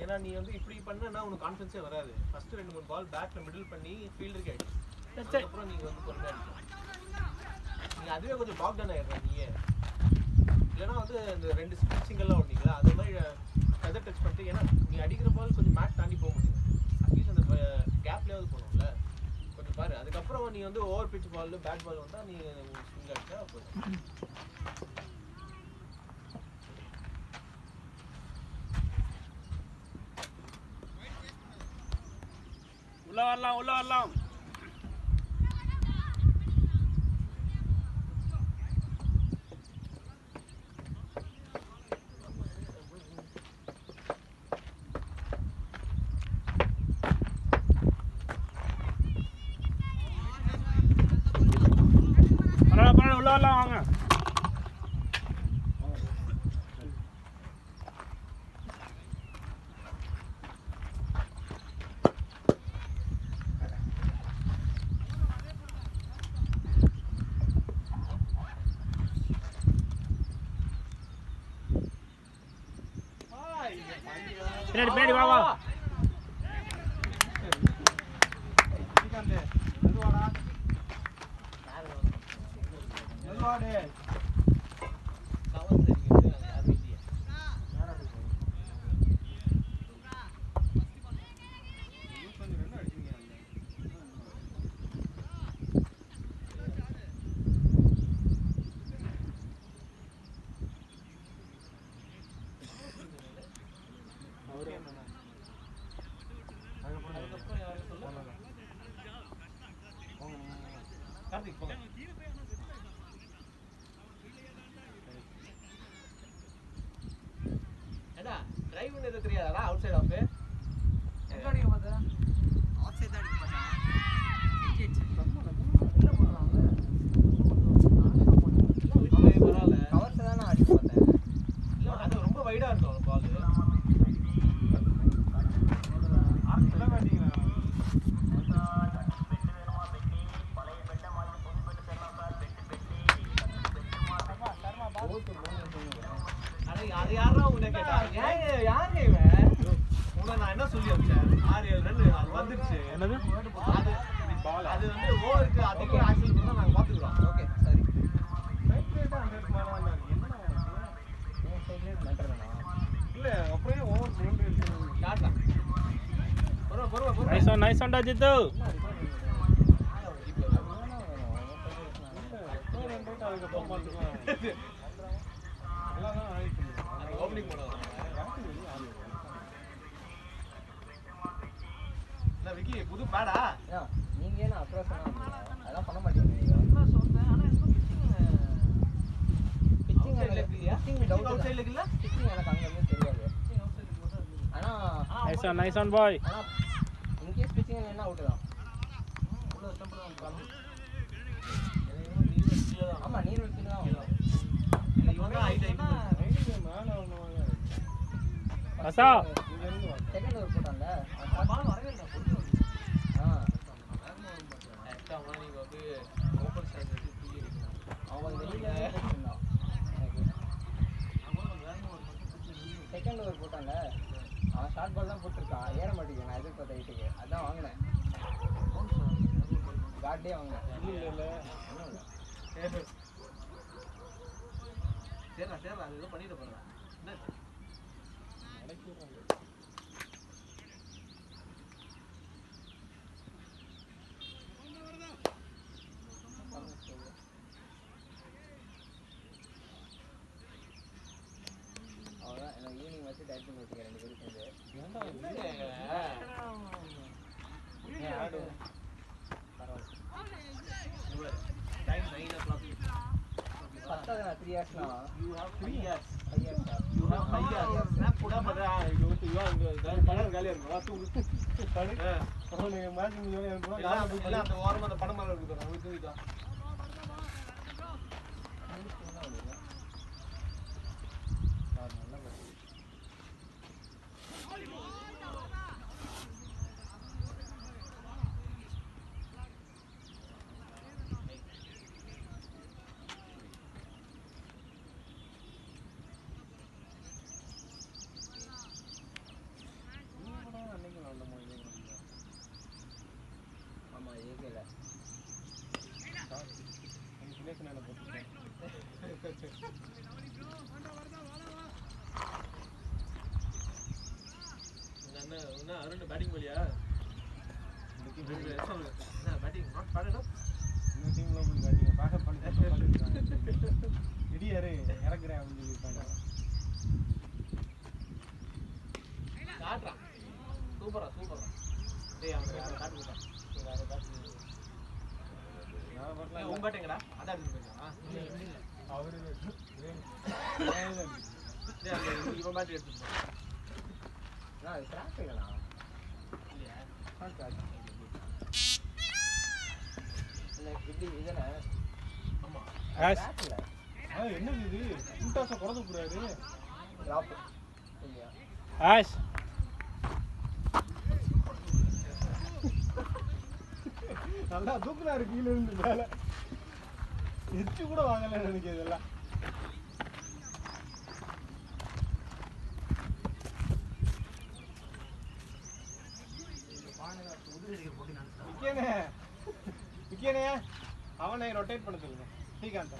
S3: ஏன்னா நீ வந்து இப்படி பண்ணனா உனக்கு கான்ஃபிடன்ஸே வராது. ஃபர்ஸ்ட் 2-3 பால் பேட்ல மிடில் பண்ணி ஃபீல்டருக்கு அடி. அதுக்கப்புறம் நீங்க வந்து பொறுமையா அடிக்கலாம். நீ அதுவே கொஞ்சம் பாக் டவுன் ஆயிடுற நீயே. இல்லைன்னா வந்து இந்த 2 ஸ்பிச்சிங்கெல்லாம் ஓடிங்களா அதே மாதிரி ஃபெதர் டச் பண்ணிட்டு, ஏன்னா நீ அடிக்கிற பால் கொஞ்சம் மேட் தாண்டி போக முடியும். அட்லீஸ்ட் அந்த கேப்லேயாவது போகணும்ல. கொஞ்சம் பாரு. அதுக்கப்புறம் நீ வந்து ஓவர் பிச் பால் பேட் பால் வந்தால் நீ ஸ்விங் அடிச்சா போதும்.
S1: உள்ள வரலாம். உள்ள வரலாம் வாங்க.
S5: பின்னாடி பின்னாடி வா வா
S1: ஸ்ரீகாந்த் மெதுவாடா மெதுவாடே
S3: கவர் தெரியுது அது யாரும் இல்லையே அதுக்கப்புறம் யாரும் சொல்ல கார்த்திக் போங்க ஏடா டிரைவ் பண்ணது தெரியாதாடா அவுட் சைடு ஆஃப்
S2: எங்க அடிக்க பார்த்தா ஆஃப் சைடு அடிக்க பார்த்தா
S3: என்ன பண்றாங்க அவன் பரவாயில்ல
S2: கவர்ஸ் தான் நான் அடிக்க பார்த்தேன்
S3: இல்ல அது ரொம்ப வைடா இருக்கும் பால் அது யாரா உன்னை கேட்டா யாருங்க இவன் உன்னை நான் என்ன சொல்லி வச்சேன் 6-7 ரன் அது வந்துருச்சு
S1: என்னது
S3: அது அது வந்து ஓவருக்கு அதிகம் ஆக்சல் பண்ணா நாங்க பாத்துக்கிறோம்
S2: ஓகே சரி
S1: ரைட் ரைட்டா அந்த மாடல என்னடா
S2: உன் சைடுல நன்றறனா
S1: இல்ல அப்படியே ஓவர் ரன் இருக்கு
S3: காட்டா பொறுவா
S5: நைஸ் ஒன்டா ஜித்து
S1: அதுக்கப்புறம் பார்த்துக்கலாம் எல்லாம் தான் ஆயிடுச்சு
S3: அது ஓபனிங் பண்ணுவாங்க என்ன விக்கி புது பேடா
S2: நீங்க என்ன அப்ரோச் பண்ணாம அதெல்லாம் பண்ண மாட்டீங்க நீங்க
S3: என்ன சொல்றேன் ஆனா இந்த
S2: பிச்சிங்
S3: சைடுல இல்லையா
S2: பிச்சிங் டவுட்
S3: அவுட் சைடுல இல்ல
S2: பிச்சிங் எனக்கு அங்க இருந்து தெரியாது ஆனா
S5: நைஸ் ஒன் பாய்
S2: ஆனா இன்கேஸ் பிச்சிங் இல்லைன்னா அவுட் தான்
S3: உள்ள ஸ்டம்ப் தான்
S2: ஆமா நீர் வச்சு தான் வரும்
S3: இவன் தான் ஹைட் ஹைட்
S1: மேல ஒண்ணுவாங்க
S5: அசா
S1: இங்க இருந்து வா
S2: செகண்ட் ஓவர் போட்டான்ல
S3: பால் வரவே இல்ல பொண்ணு எக்ஸ்ட்ரா நீங்க வந்து ஓபன் ஸ்டாண்ட் வச்சு தூக்கி அடிக்கணும்
S2: அவன் வெளியில இருந்தான் செகண்ட் ஓவர் போட்டான்ல அவன் ஷார்ட் பால் தான் போட்டிருக்கான் ஏற மாட்டேங்குது நான் எதிர்பார்த்த ஹைட்டுக்கு அதான் வாங்கினேன் கார்டே வாங்கினேன்
S1: இல்ல
S3: சரிடா அது ஏதோ பண்ணிட்டு போறேன் என்ன
S2: அவ்வளோதான் எனக்கு ஈவினிங் வச்சு டைப் பண்ணி வச்சுக்கிறேன் 2 பேரும் சேர்ந்து
S1: ஆடு
S3: டைம் 9 o'clock
S2: பத்தாவது நான் 3 இயர்ஸ்னா
S3: you have 3 years
S2: 5 years
S3: you have 5 years snap கூட பண்றா இது வந்து இவன் இங்க பணம் காலியா இருக்கு வா தூங்கு
S1: படு அவனுக்கு மேட்ச் முடிஞ்சோனே எனக்கு கூட
S3: இல்ல அந்த ஓரமா அந்த பணம் மேல இருக்கு பாரு அவனுக்கு தூங்கிட்டான்
S2: ஆமா ஏகேல
S3: என்ன அருண் பேட்டிங் போலியா என்ன பேட்டிங் நாட் பேட்
S1: இந்த டீம்ல போய் காட்டிங்க பேக்கப் பண்ணி இடியாரு இறக்குறேன் அப்படின்னு சொல்லிருக்காங்க
S3: காட்றா சூப்பரா டேய் அவன் காட்டு விட்டான் வேற பேட்
S1: நான் வரல
S3: உன் பேட்டிங்கடா அத அடிச்சு போயிட்டான்
S1: அவரு
S3: டேய் அந்த இவன் பேட் எடுத்துட்டு போ
S2: நான் அது கிராக் இல்லனா
S3: இல்லையா
S2: இல்ல இப்படி இதன
S3: ஆமா
S5: ஆஷ்
S2: கிராக் இல்ல
S1: என்னது இது இன்டாஸ குறத கூடாது
S2: டிராப் இல்லையா
S5: ஆஷ்
S1: நல்லா தூக்குறாரு கீழ இருந்து மேல எச்சு கூட வாங்கல எனக்கு இதெல்லாம் விக்கியனே அவனை ரொட்டேட் பண்ண சொல்லுங்க ஸ்ரீகாந்த்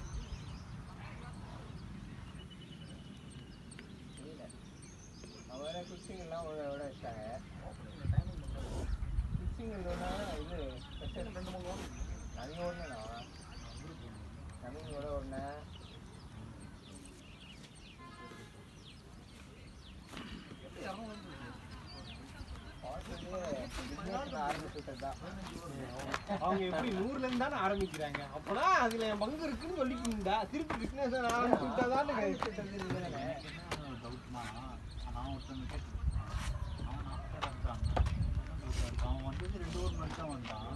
S3: அவரை குச்சிங் எல்லாம் விட வச்சாங்க குச்சிங் இல்லைன்னா இது ரெண்டு மூணு நவீன் ஓடனா நவீன் கூட ஓடினேன்
S1: அவங்க எப்படி 100ல இருந்து தானே ஆரம்பிக்கிறாங்க அப்பனா அதுல என் பங்கு இருக்குன்னு சொல்லிக்கிட்டா திருப்பி பிசினஸ் ஆரம்பிச்சுட்டாதான்
S2: நான் ஒருத்தன் அவன் வந்தது 2 ஒரு மணி தான் வந்தான்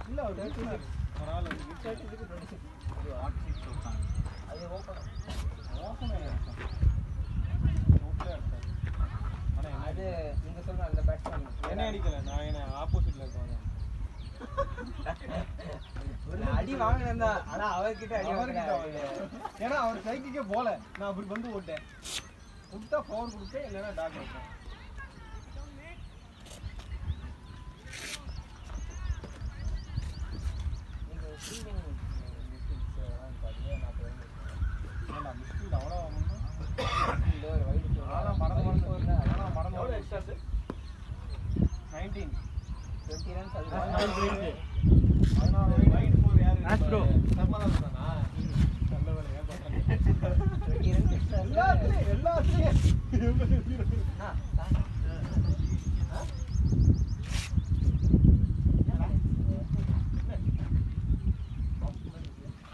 S1: இல்ல அவர் பரவாயில்ல
S3: அது ஓப்பன் அது நீங்க சொல்ற அந்த பேட்ஸ்மேன்
S1: என்ன அடிக்கல நான் என்ன ஆப்போசிட்ல இருக்கேன்
S3: அடி வாங்கினா ஆனா அவர்கிட்ட அடி
S1: ஏன்னா அவர் சைக்கிக்கே போல நான் அப்படி வந்து ஓட்டேன் கொடுத்தா ஃபோர் கொடுத்தேன் இல்லைன்னா டாக் வைப்பேன் மிஸ்டேக் அவ்வளோ மறந்து 19
S3: 20 ரன்ஸ்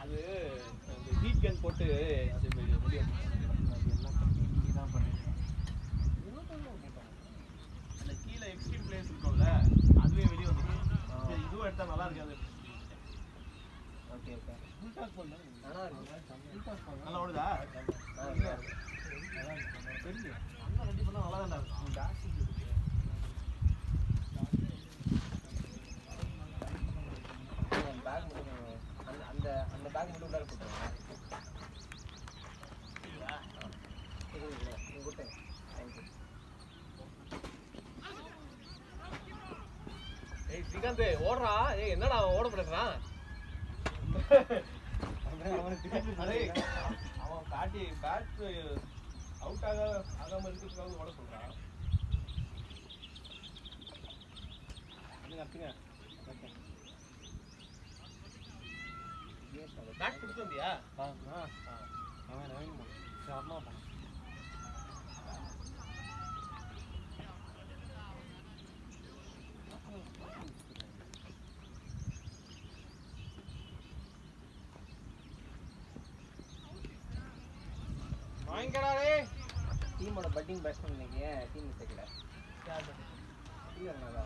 S1: அது ஹீட் கன் போட்டு அது முடியும் அந்த கீழே எக்ஸ்ட்ரீம் பிளேஸ் இருக்கும்ல அதுவே வெளியே வந்துடும் இதுவும் எடுத்தா நல்லா இருக்காது
S3: ஓகே ஓகே
S1: நல்லா ஓடுதா தெரியும் அண்ணா ரெடி பண்ணா நல்லா தான் இருக்கும்
S3: பேக் மட்டும் அந்த அந்த பேக் மட்டும் உள்ளார போட்டுருங்க கொடுத்தேன் தேங்க்யூ
S1: ஏய் ஸ்ரீகாந்த் ஓடுறா ஏய் என்னடா அவன் ஓட மாட்டேங்கிறான் அவன் காட்டி பேட் அவுட் ஆகாம இருக்கிறதுக்காக ஓட சொல்றான் பேட் கொடுத்து வந்தியா அவன் நவீன் சார்மா பண்ண வாங்கிக்கடாடே
S3: டீமோட பட்டிங் பேட்ஸ்மேன் இன்னைக்கு டீம் சேர்க்கல இல்லைங்களா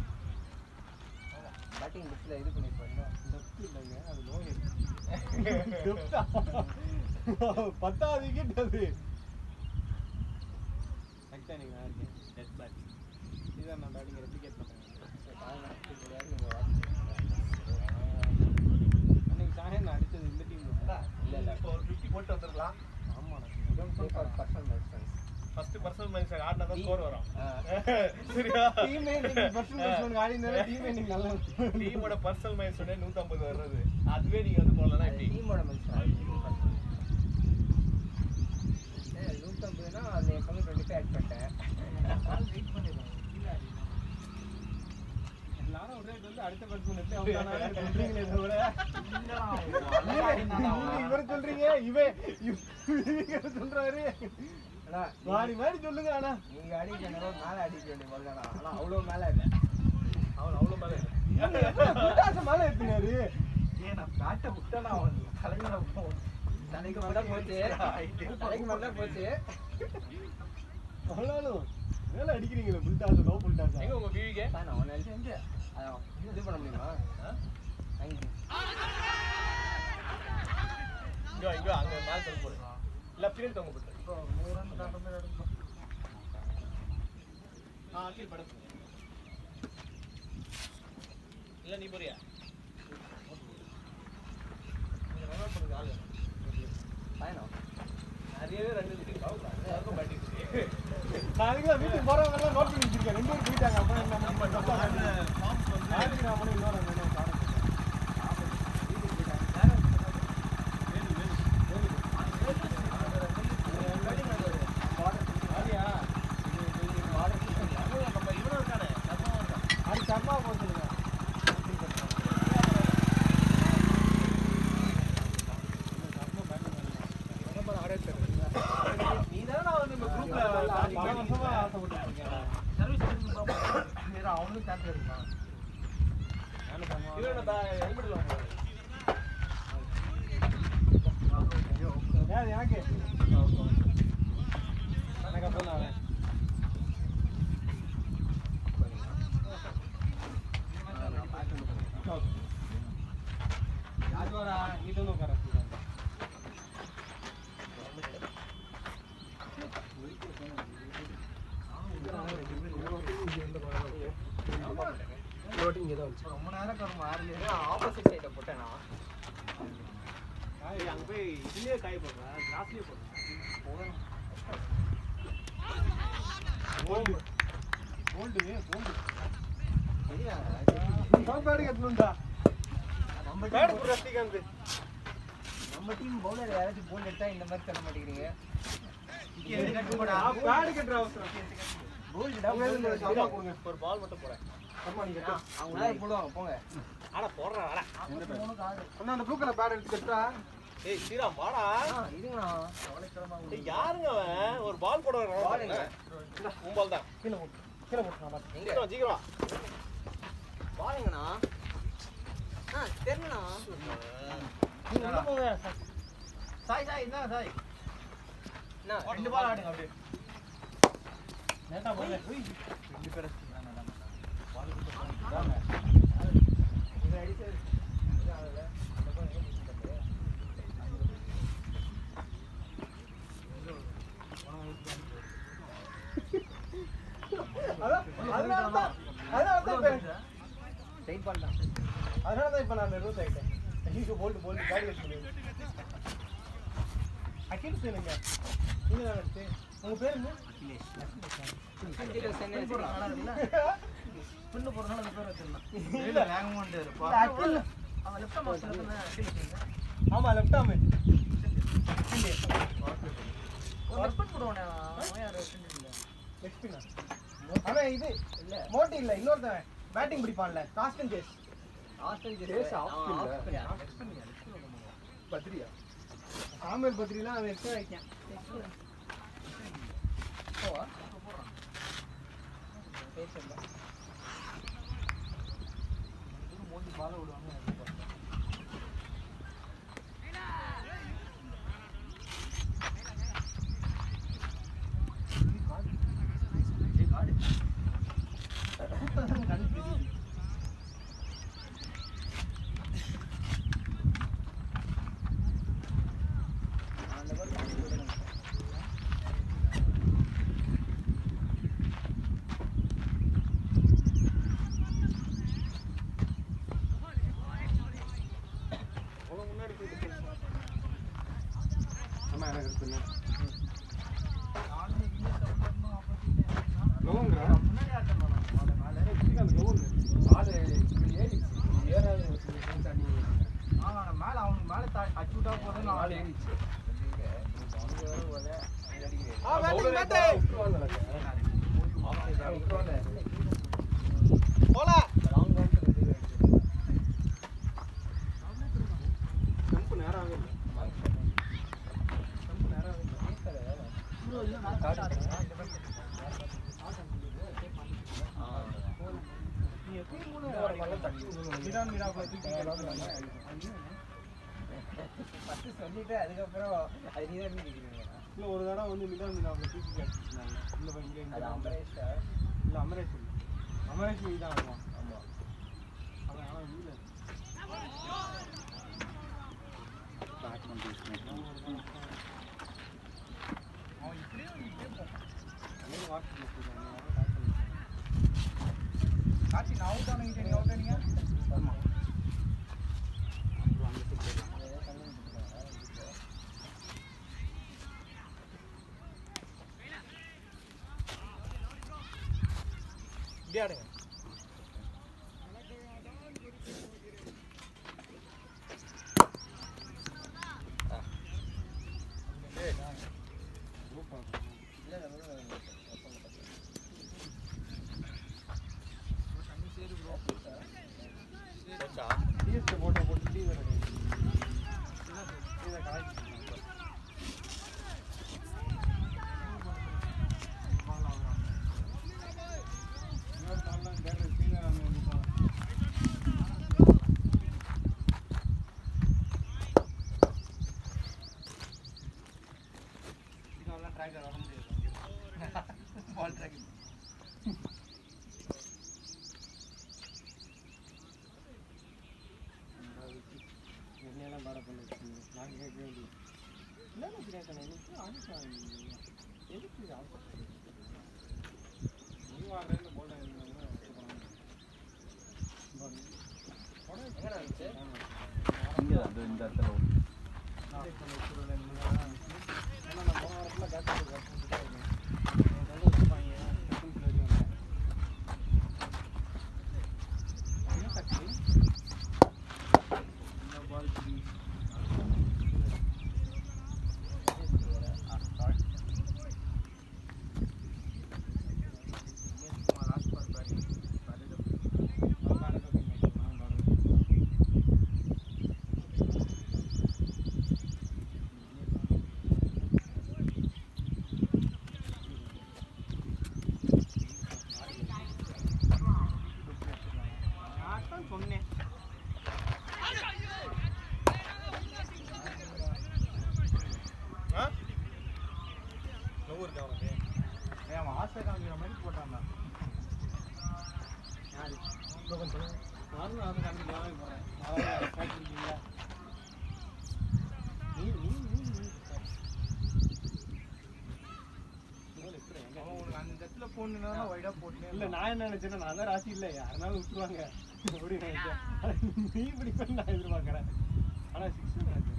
S3: பேட்டிங் புக்ஸில் இது பண்ணியிருப்பாங்க
S1: டெப்த் இல்லைங்க அது நோய் பத்தாவது விக்கெட் அது கரெக்டாக நீங்கள் நான் இருக்கேன் டெத் பேட் இதுதான் நான் பேட்டிங் ரெப்ளிகேட் பண்ணுறேன் அன்னைக்கு சாயன் நான் அடித்தது இந்த டீம்
S3: இல்லை இல்லை
S1: இப்போ ஒரு 50 போட்டு வந்துருக்கலாம்
S3: ஆமாண்ணா personal batsman
S1: first personal match ஆடினா தான் ஸ்கோர் வரும் சரியா
S4: டீமே நீங்க பர்சனல் பேட்ஸ்மேன் ஆடினால டீமே நீங்க நல்லா
S1: டீமோட பர்சனல் மேட்ச் சொன்னே 150 வர்றது அதுவே நீங்க வந்து போடலனா எப்படி
S3: டீமோட மேட்ச் 150னா அது என் பங்கு 25 ஆட் பண்ணிட்டேன்
S4: எல்லாரும் ஒரே வந்து அடுத்த பேட்ஸ்மேன் எப்படி அவுட் ஆனானே சொல்றீங்களே இதோட இவர் சொல்றீங்க இவர் சொல்றாரு
S3: அண்ணா
S4: மாறி மாறி சொல்லுங்க அண்ணா
S3: நீங்க அடிக்க மேல அடிக்க வேண்டிய போதுதானா ஆனா அவ்வளோ மேல இல்லை
S1: அவன் அவ்வளவு மேல
S4: விட்டாசம் மேல எடுத்துனாரு
S3: ஏன் நான் பேட்டை விட்டேன்னா அவன் தலைக்கு மேல போச்சு தலைக்கு மேல போச்சு
S4: அவ்வளோ மேல அடிக்கிறீங்களே புல்டாஸ் லோ புல்டாஸ்
S1: எங்க உங்க விவிகே
S3: நான் அவனை செஞ்சு இது பண்ண முடியுமா தேங்க்யூ
S1: இங்க அங்க மேல தள்ளி போடு இல்ல பின்னாடி தொங்க போடு கீழ் படுத்து இல்ல நீ போறியா நீங்க ரன் அவுட் பண்ணுங்க ஆளு
S3: பயணம்
S1: நிறையவே ரன் இருக்கு பேட்டிங் நான் அதுக்கு வீட்டுக்கு போறவங்க எல்லாம் நோட் பண்ணி வச்சிருக்கேன். 2 பேர் போயிட்டாங்க. அப்புறம் என்ன நம்ம நாளைக்கு நான் இன்னொரு காரணம் அவனும் சேர்த்து இருக்கான். எனக்கு எனக்கு அப்புறம் தான் ராஜ்வாரா இது உட்கார
S2: ரொம்ப நேரம் ஆப்போசிட் சைட போட்டேனா
S3: அங்க போய் இதுலயே காய போடுறேன், கிளாஸ்லயே போடுறேன்.
S2: நம்ம டீம் பவுலர் யாராச்சும் போல் எடுத்தா இந்த மாதிரி தர மாட்டேங்கிறீங்க.
S3: ஒரு பால் மட்டும் போறேன்.
S2: அவங்க போடுவாங்க போங்க.
S3: ஆனா போடுறேன் வாடா.
S1: அந்த ப்ளூ கலர் பேட் எடுத்துட்டா.
S3: ஏய் ஸ்ரீராம் வாடா.
S2: இதுங்கண்ணா கவலைக்கிடமா
S3: ஏய் யாருங்க அவன்? ஒரு பால் போட வரான். உன் பால் தான்.
S1: கீழே போட்டு நான் பார்த்து
S3: சீக்கிரம் சீக்கிரம்.
S2: பாருங்கண்ணா. தெரியலண்ணா.
S1: நீங்க உள்ள போங்க.
S2: சாய் என்ன சாய்? என்ன
S3: 2 பால் ஆடுங்க அப்படியே.
S1: நேட்டா போங்க.
S2: 2 பேர்
S1: அதனாலதான் இப்ப நான் நர்வஸ் ஆயிட்டேன். ஐயோ போல்ட் காடி வச்சு அகில் சேனுங்க. நீங்க தான் எடுத்து உங்க பேர் என்ன?
S2: புண்ணு போறனால அந்த பேர் வச்சிருந்தான்.
S1: இல்ல
S2: வேகமா வந்துருப்பா.
S1: அகில்
S2: அவன் லெஃப்ட் ஆர்ம் வச்சிருந்தா
S1: ஆமா லெஃப்ட் ஆர்ம்.
S2: ஒரு ரெஸ்பெக்ட் போடுவானே அவன் யாரு செஞ்சிருந்தா.
S1: எக்ஸ்பினா அவன் இது இல்ல மோட்டி இல்ல இன்னொருத்தன் பேட்டிங் பிடிப்பான்ல காஸ்டன் சேஸ்.
S2: ஆஸ்டன் ஜேஸ்
S1: பத்ரியா சாமர் பத்ரிலாம் அவன் எக்ஸ்ட்ரா வைக்கான்.
S2: மோடி பால விடுவாங்க.
S1: ஆமா எனக்கு இருக்குங்க.
S2: மேல அவனுக்கு மேல அச்சுட்டா போதும் நான் ஏறிச்சு.
S3: போல
S1: ஜம்ப் நேரம் ஆகுது.
S2: சொல்லிட்டு அதுக்கப்புறம் அது நீ தான் கேட்குறீங்க.
S1: இல்ல ஒரு தடவை வந்து மிதான் மீனாவை தூக்கி காட்டினாங்க. இந்த இங்க
S2: அது அமரேஷ்
S1: இல்ல அமரேஷ் இல்ல அமரேஷ் இதுதான் ஆடுவான்.
S2: ஆமா.
S1: அவன் அவன் வீல அவன் இப்படியே வாட்ச்
S2: காட்சி நான் அவுட் ஆனீங்க நீ அவுட் ஆனீங்க.
S1: ஆமா
S3: இப்படி ஆடுங்க.
S1: இல்ல நான் என்ன நினைச்சேன்னா நான் தான் ராசி இல்ல யாருனாலும் விட்டுருவாங்க அப்படின்னு நினைச்சேன். நீ இப்படி பண்ண நான் எதிர்பார்க்கறேன். ஆனா 6 நினைச்சேன்.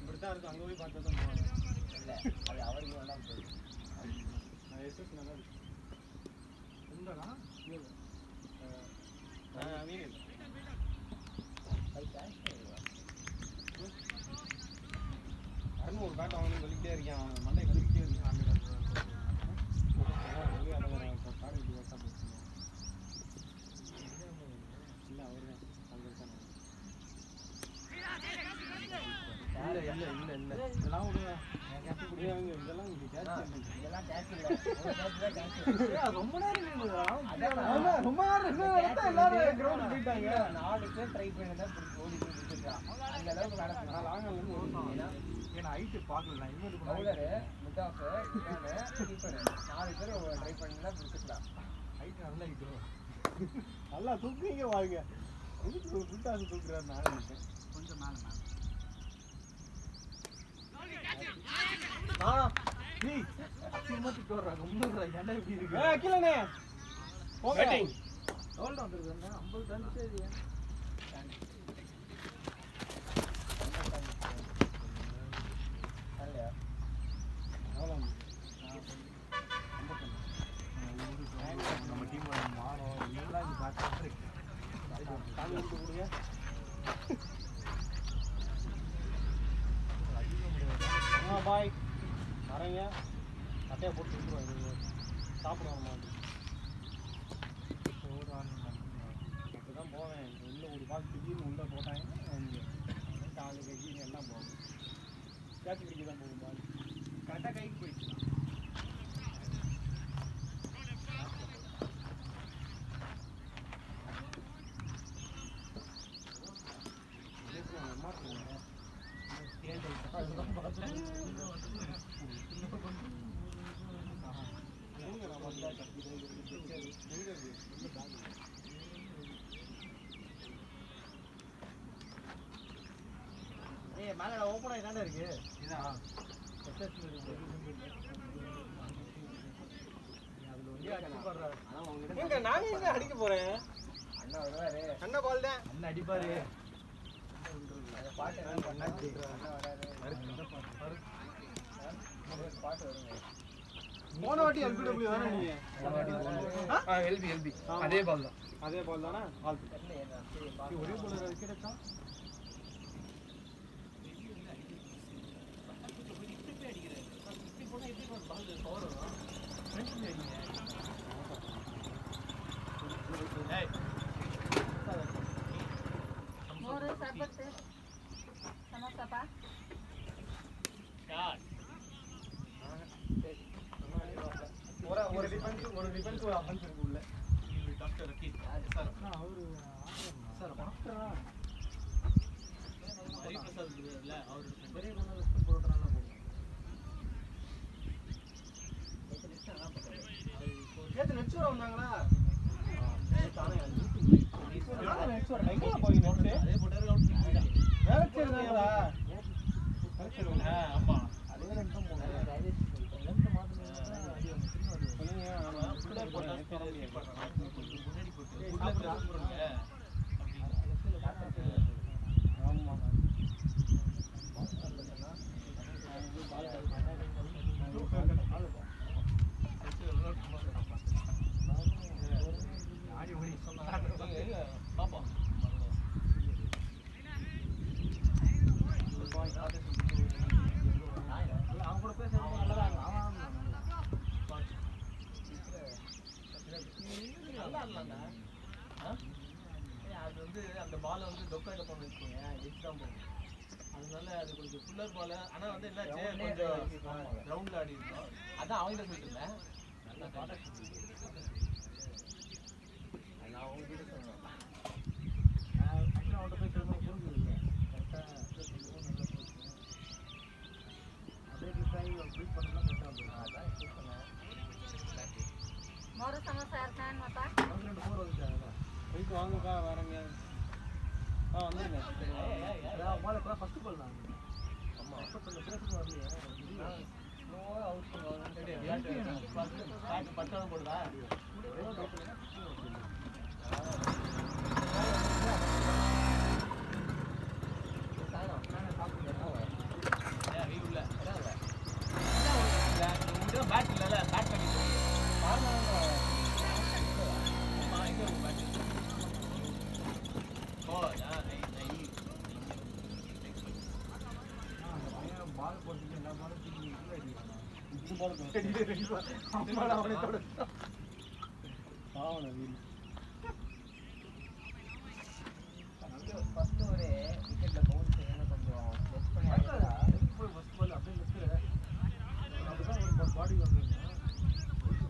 S1: இப்படித்தான் இருக்கும். அங்க போய் பார்த்தா தான் போவாங்க. இல்ல அது அவருக்கு வேண்டாம் போயிடும். நான் எஸ்எஸ் நல்லா இருக்கு. உண்டா மீன் மீன் அது கேஷ் அருண் ஒரு பேட் அவனுக்கு வலிக்கிட்டே இருக்கான். அவன் மண்டை வலிக்கிட்டே இருக்கான். அந்த இல்லை அவர் தான் அங்கே தான் இல்லை இல்லை இல்லை இல்லை இதெல்லாம் விடுங்க. இதெல்லாம் ரொம்ப நேரம் ரொம்ப நேரம் எல்லாரும் கிரவுண்ட் போயிட்டாங்க. 4 பேர் ட்ரை பண்ணி தான் ஓடி போயிருக்கான். அந்த அளவுக்கு நடக்கும். லாங்கல்ல இருந்து ஏன்னா ஹைட்டு பார்க்கல. இன்னொரு பவுலரு மிட்டாஃப் கீப்பர் 4 பேர் ட்ரை பண்ணி தான் பிடிச்சிக்கலாம். ஹைட் நல்லா ஹைட்டு நல்லா தூக்குறீங்க வாங்க. எதுக்கு ஒரு புட்டாசு தூக்குறாரு நான் நினைச்சேன். கொஞ்சம் மேலே மேலே நீ சிம்மத்து போடுறா ரொம்ப என்ன இப்படி இருக்கு. கீழே பேட்டிங் ஹோல்ட் வந்துருக்கு. 50 ரன் சரி. நம்ம டீம் மாறும் எல்லாம் இது பார்த்து பாய் வரேங்க. கட்டையை போட்டு விட்டுருவாங்க. சாப்பிடுவாங்க அப்படி தான் போவேன். உள்ள ஒரு பால் திடீர்னு உள்ளே போட்டாங்க. காலு கட்சின்னு எல்லாம் போகும். கேட்ச் பிடிக்க தான் போகும் பால். கரெக்டாக கைக்கு போயிடுச்சு. மேல ஓப்பன் ஆகி தானே இருக்கு. இதான்
S3: எங்க நாங்க எங்க அடிக்க போறேன்? அண்ணா பால் தான்.
S1: போன வாட்டி LBW தானே நீங்க?
S2: எல்பி அதே பால் தான்.
S1: அதே பால் தானே? ஒரே பால் விக்கெட் எடுத்தா?
S6: और शरबत समोसा पा
S1: ஒரு டிஃபென்ஸ் ஒரு அஃபென்ஸ் இருக்கு உள்ள.
S3: டாக்டர் ரக்கீத் சார் ஹரிபிரசாத் இருக்காருல்ல அவரு பெரிய
S1: நேத்து நெக்ஸ்ட் வர வந்தாங்களா?
S3: அதே போட்டாரு அவுட்
S1: வேலை செய்யறாங்களா?
S3: ஆமா பாப்போம்
S1: அவங்க கூட பேசுறது நல்லா
S3: அது வந்து அந்த பாலை வந்து டொக்காயில போன வச்சுக்கோங்க எச் தான் போகும் அதனால அது கொஞ்சம் ஃபுல்லர் பால் ஆனா வந்து என்னாச்சு கொஞ்சம் கிரவுண்ட்ல ஆடி இருக்கோம் அதான் அவங்க சொல்லிட்டு இருந்தேன் நான் அவங்க கிட்ட சொன்னேன்
S5: அவன்கிட்ட போய் சொல்லுங்க புரிஞ்சுது இல்லை கரெக்டாக அப்படியே பில்ட் பண்ணலாம் கரெக்டாக
S3: அதான் சொன்னேன்
S6: मोर समोसा यार मता
S5: 2 4 வந்துட்டாங்க
S1: போயிட்டு வாங்கக்கா வரங்க. வந்துருங்க.
S5: அதான் பால் இப்போ ஃபர்ஸ்ட் பால் தான்
S3: ஆமா
S5: அப்போ கொஞ்சம் பிரேசிங் வரலையே
S3: ஸ்லோவா அவுட் பண்ணுவாங்க பட்டாலும் போடுதா பேட் இல்ல பேட் பண்ணி
S5: பால் போட்டு எல்லா பாலும் தூக்கி உள்ள அடிக்கிறாங்க
S1: இது பால் அம்மா அவனே தொடச்சா. பாவன வீல்.
S3: ஃபர்ஸ்ட் ஒரு விக்கெட்ல பவுன்ஸ் என்ன கொஞ்சம் டெஸ்ட் பண்ணி அடிச்சா
S5: போய் ஃபர்ஸ்ட் பால் அப்படியே நிற்கிற அப்படிதான் ஒரு பாடி வந்துருங்க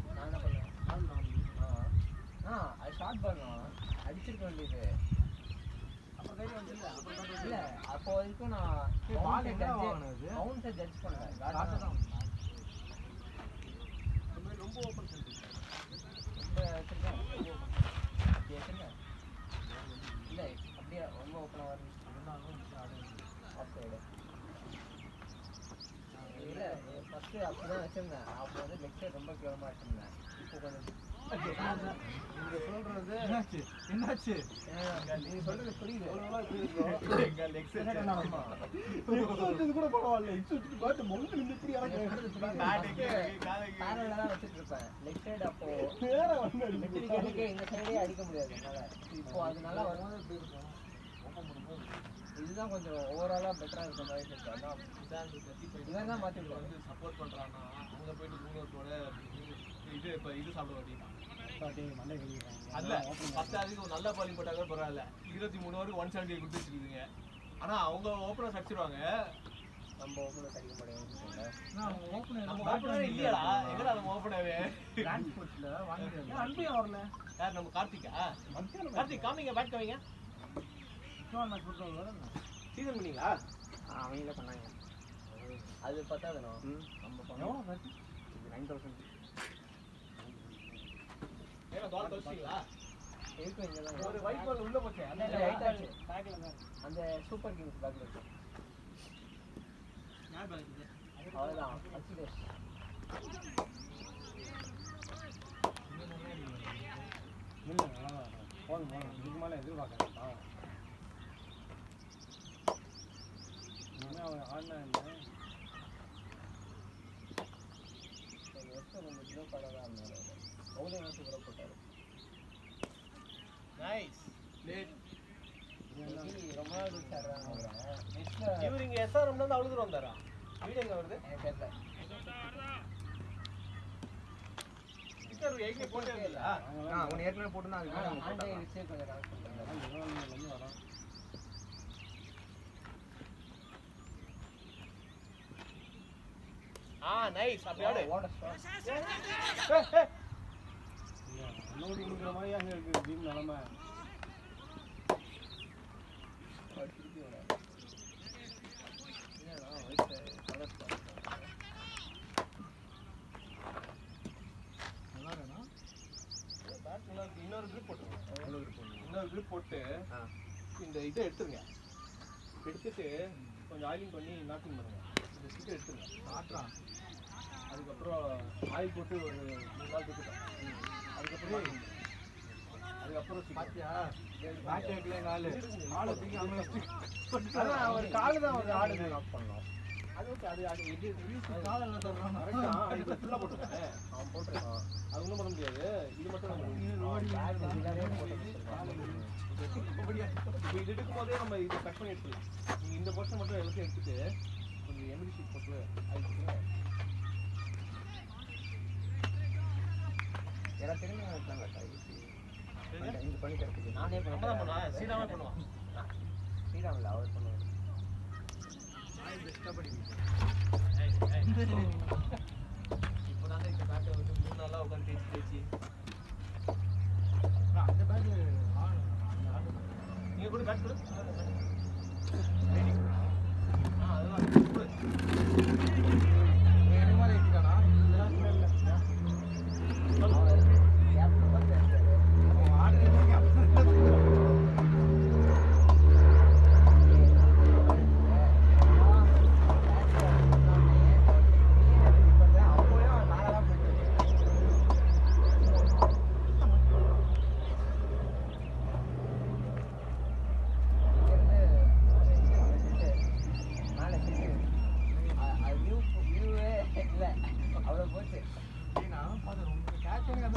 S3: நான் என்ன பண்ணேன்
S5: நாலு
S3: அது ஷார்ட் பண்ணோம் அடிச்சிருக்க வேண்டியது
S5: அப்புறம் கையில் வந்து இல்லை அப்புறம்
S3: இல்ல அப்போ வரைக்கும் நான்
S5: பால் எங்க வாங்கினது
S3: பவுன்ஸை ஜட்ஜ் பண்ணேன்
S5: லாஸ்ட் தான் ரொம்ப ஓப்பன் சென்டர்
S3: ரொம்ப வச்சிருக்கேன் வச்சிருக்கேன் இல்ல அப்படியே ரொம்ப ஓப்பனாக வரணும் ஆஃப் சைடு இல்ல ஃபர்ஸ்ட் அப்படிதான் வச்சிருந்தேன் அப்போ வந்து லெக் சைடு ரொம்ப கேவலமா வச்சிருந்தேன் இப்போ கொஞ்சம்
S5: நீங்க சொல்றது என்னாச்சு
S3: நீங்க சொல்றது புரியுது
S1: லெக்ஸ் கூட பரவாயில்ல. இன்சுட்டு பாட்டு மொங்க நின்னு இப்படி
S3: பேரல்ல தான் வச்சிட்டு இருப்பேன் லெக் சைடு அப்போ
S1: நேரா வந்து
S3: மிட் விக்கெட்டுக்கு இந்த சைடே அடிக்க முடியாது என்னால இப்போ அது நல்லா வரும்போது எப்படி இருக்கும் இதுதான் கொஞ்சம் ஓவராலா பெட்டரா இருக்க மாதிரி இருக்கு அதான் இவன் தான் மாத்தி
S4: வந்து சப்போர்ட் பண்றானா அங்க போயிட்டு 3 ஓவரோட இது இப்ப இது சாப்பிட மாட்டீங்க அல்ல 10 அதுக்கு ஒரு நல்ல பாலிங் போட்டா கூட பரவாயில்ல 23 ஓவருக்கு 170 கொடுத்து வச்சிருக்கீங்க ஆனா அவங்க ஓபனர்ஸ் அடிச்சிருவாங்க
S3: நம்ம ஓபனர் அடிக்க மாட்டேங்குது
S4: நம்ம ஓபனர் இல்லையாடா எங்கடா நம்ம ஓபனரே
S5: டிரான்ஸ்போர்ட்ல வாங்கிட்டு அன்பையா வரல
S4: யார் நம்ம கார்த்திகா கார்த்திக் காமிங்க பேட் காமிங்க
S5: இன்னொரு மேட்ச் போட்டு வரல
S3: சீசன் பண்ணீங்களா அவங்களே பண்ணாங்க அது பத்தாதுண்ணா நம்ம பண்ணோம் 9000
S4: ஏன்னா பால் கழிச்சிங்களா
S3: இருக்கும் இங்க தான்
S5: ஒரு ஒயிட் பால் உள்ள போச்சு
S3: அந்த ரைட் ஆச்சு அந்த சூப்பர் கிங்ஸ் பேக்ல இருக்கு
S5: யார் பேக் இது
S3: அவ்வளவுதான் அச்சுதேஷ்
S1: இல்லை நல்லா போதும் போதும் இதுக்கு மேலே எதிர்பார்க்கறேன் இனிமேல் அவன் ஆடினா இல்லை
S3: வருஷம் 2 கிலோ பரவாயில்ல இருந்தாரு பவுலிங் வருஷம் கூட போட்டாரு நைஸ் ரொம்ப நாள் இவர் இங்க எஸ்ஆர்எம்ல இருந்து அவ்வளவு தூரம் வந்தாரா வீடு எங்க வருது தெரியல ஸ்டிக்கர் ஏகே போட்டே இல்ல
S4: அவன் ஏற்கனவே போட்டுனா அது மேல
S3: ஆண்டே விச்சே கொஞ்சம் கனெக்ட் பண்றாங்க
S1: வரோம்
S3: நைஸ் அப்படியே ஆடு
S1: அன்னோடி இருக்கிற மாதிரியாக இருக்கு டீம் நிலமை
S3: இன்னொரு grip போட்டு இந்த இதை எடுத்துருங்க எடுத்துட்டு கொஞ்சம் ஆயிலிங் பண்ணி நாட்டிங் பண்ணுங்க இந்த ஸ்டிக்கர் எடுத்துருங்க அதுக்கப்புறம் ஆயில் போட்டு ஒரு 3 நாள் விட்டுட்டோம் அதுக்கப்புறம் பாத்தியா
S1: ஒரு காலு தான் ஒரு ஆடு ஆஃப் பண்ணோம்
S3: அது ஓகே அது அது இது காலெல்லாம் சொல்றான் கரெக்ட்டா ஃபுல்லா போட்டுருக்கேன் அவன் போட்டுருக்கான் அது ஒன்றும் பண்ண முடியாது இது மட்டும் இப்போ இது எடுக்கும் போதே நம்ம இது கட் பண்ணி எடுத்துக்கலாம் நீங்கள் இந்த போர்ஷன் மட்டும் எல்லாத்தையும் எடுத்துட்டு கொஞ்சம் எம்டி ஷீட் போட்டு ஆயிடுச்சுங்க
S4: எல்லாம் தெரிஞ்சு வைக்கலாங்க இது பண்ணி கிடக்குது நானே
S3: பண்ணுவேன் சீதாவே பண்ணுவான்
S4: ஸ்ரீராமில் அவர் பண்ணுவார்
S3: இப்போ தானே இந்த பேட்டை வந்து 3 நாளாக உட்காந்து தேய்ச்சி
S1: அந்த பேட்டு
S3: நீங்கள் கூட பேட் கொடு அதெல்லாம்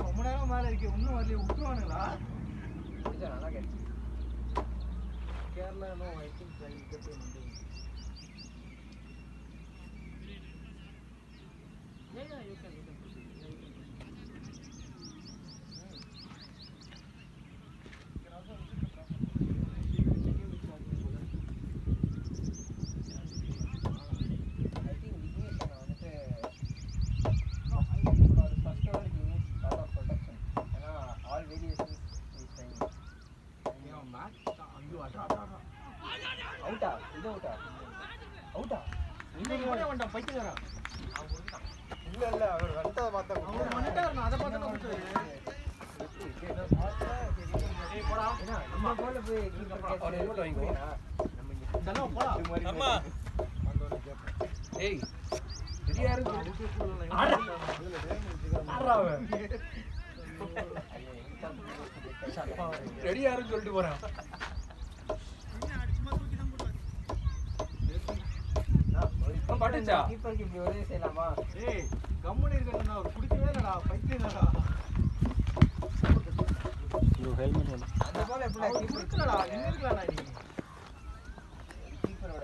S1: ரொம்ப நேரம் மேலே இருக்கு இன்னும் வரலையே விட்டுருவானுங்களா
S4: நல்லா கேட்டு
S1: கேரளா ஐ திங்க்
S4: அவுட்டா இது அவுட்டா அவுட்டா
S3: இன்னைக்கு கூட வந்துட்டான் பைத்தியக்காரன்
S1: இல்ல இல்ல அவர் வந்துட்டதை பார்த்தா
S3: அவன் வந்துட்டாரு நான் அதை பார்த்து தான் கொடுத்தாரு ஏய் போடா
S4: நம்ம போல போய் கீப்பர்
S3: தனோ போடா அம்மா
S4: ஏய் ரெடியா இருக்கு ரெடியா இருக்கு சொல்லிட்டு போறான் பட்டுச்சா
S3: கீப்பருக்கு இப்படி உதவி செய்யலாமா ஏய் கம்முனி இருக்கணும் நான் குடிக்கவே இல்லடா பைத்தியம்டா
S4: அந்த போல எப்படி
S3: அவர் குடிக்கலடா எங்க இருக்கலடா நீ
S4: கீப்பரோட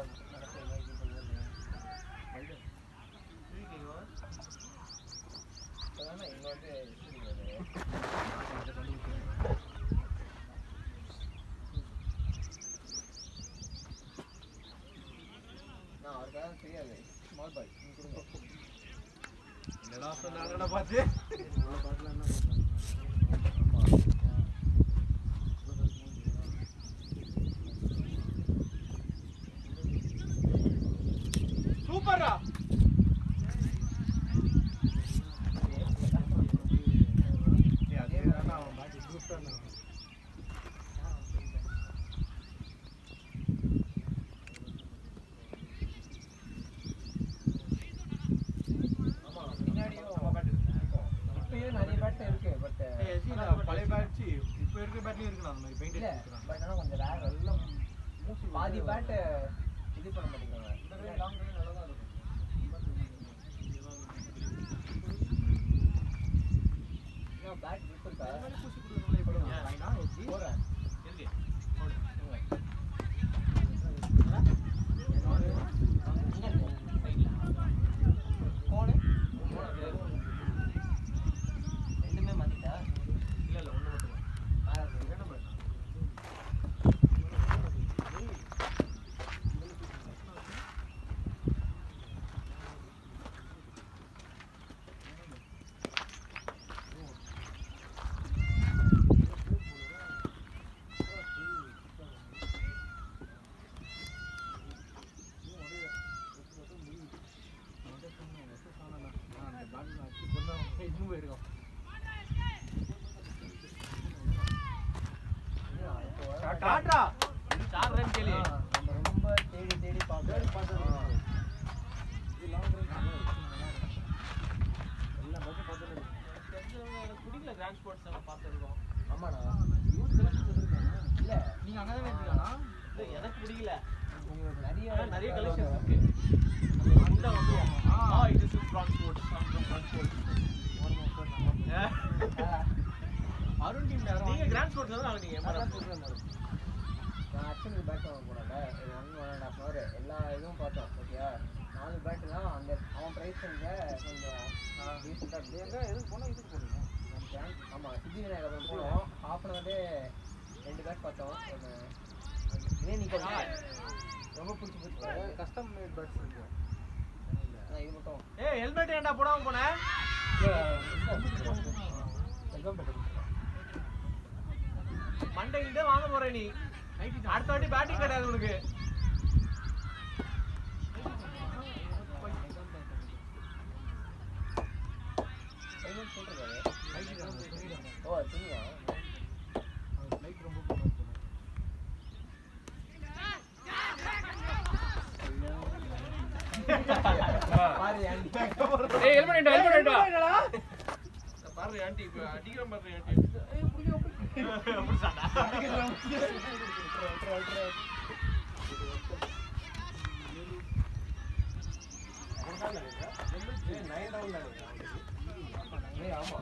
S4: தெரியாது ஸ்மால் பாய்
S3: என்னடா சொன்னாங்கடா பாத்து சூப்பர்ரா
S4: பின்னாடியும் பேட்லயும் இருக்கு அந்த மாதிரி பெயிண்ட்
S3: இல்ல
S4: அடிச்சிருக்காங்க.
S3: பட் ஆனா கொஞ்சம் ரேர் எல்லாம் பாதி பேட் இது பண்ண மாட்டேங்கிறாங்க.
S4: இந்த லாங் ரேஞ்ச் நல்லா தான் இருக்கும்.
S3: இன்னும் பேட் grip இருக்கா?
S4: அது மாதிரி பூசி கொடுக்கறதுல இப்ப வாங்கினா எப்படி
S3: போடுறேன்.
S4: இருக்கு
S3: கோனு ரெண்டுமே மாத்திட்டா
S4: இல்ல இல்ல ஒண்ணு மட்டும் இரண்டு மட்டும்
S3: டாடா
S4: சார் ரன் கேளு
S3: நம்ம ரொம்ப தேடி தேடி பார்த்தோம்.
S4: குடிக்கல கிராண்ட் ஸ்போர்ட்ஸ் எல்லாம் பார்த்துருக்கோம்.
S3: ஆமாண்ணா இல்ல
S4: நீங்க அங்கதான் இருக்கானா? இல்ல எனக்கு பிடிக்கல.
S3: நிறைய
S4: ஆனா நிறைய கலெக்ஷன்ஸ் இருக்கு. அந்த வந்துரும். இது is grand sports. Grand sports. Arun team நீங்க கிராண்ட் ஸ்போர்ட்ஸ்ல தான் வாங்குனீங்க.
S3: நான் ஆக்சுவலி பேட் வாங்க போனேன்ல 1.5 hour எல்லா இதுவும் பார்த்தோம். ஓகேயா 4 பேட் தான் அந்த அவன் ப்ரைஸ் கொஞ்சம் டீசெண்டாக இருந்துச்சு.
S4: எதுக்கு போனா இதுக்கு போறீங்க?
S3: ஆமாம் சித்திவிநாயகர் போனோம். ஹாஃப் அன் ஹவர்லே 2 பேட் பார்த்தோம். ஒன்று இதே நீ ரொம்ப பிடிச்சி போச்சு.
S4: கஸ்டம் மேட் பேட்ஸ் இருக்கு.
S3: அதான் இது மட்டும்
S4: ஏய் ஹெல்மெட் ஏன்டா போடாம போன? மண்டையில வாங்க போற நீ. அடுத்த வாட்டி பேட்டிங் கிடையாது உனக்கு.
S3: ஓ சரியா
S4: லைட் ரொம்ப போடுறாங்க.
S3: பாரு ஆண்டி
S2: ஏய் ஹெல்மெட் ஹெல்மெட்
S4: பாரு ஆண்டி இப்ப அடிக்கிற மாதிரி ஆண்டி. ஏய் புடிங்க புடிச்சாடா.
S3: ஆமா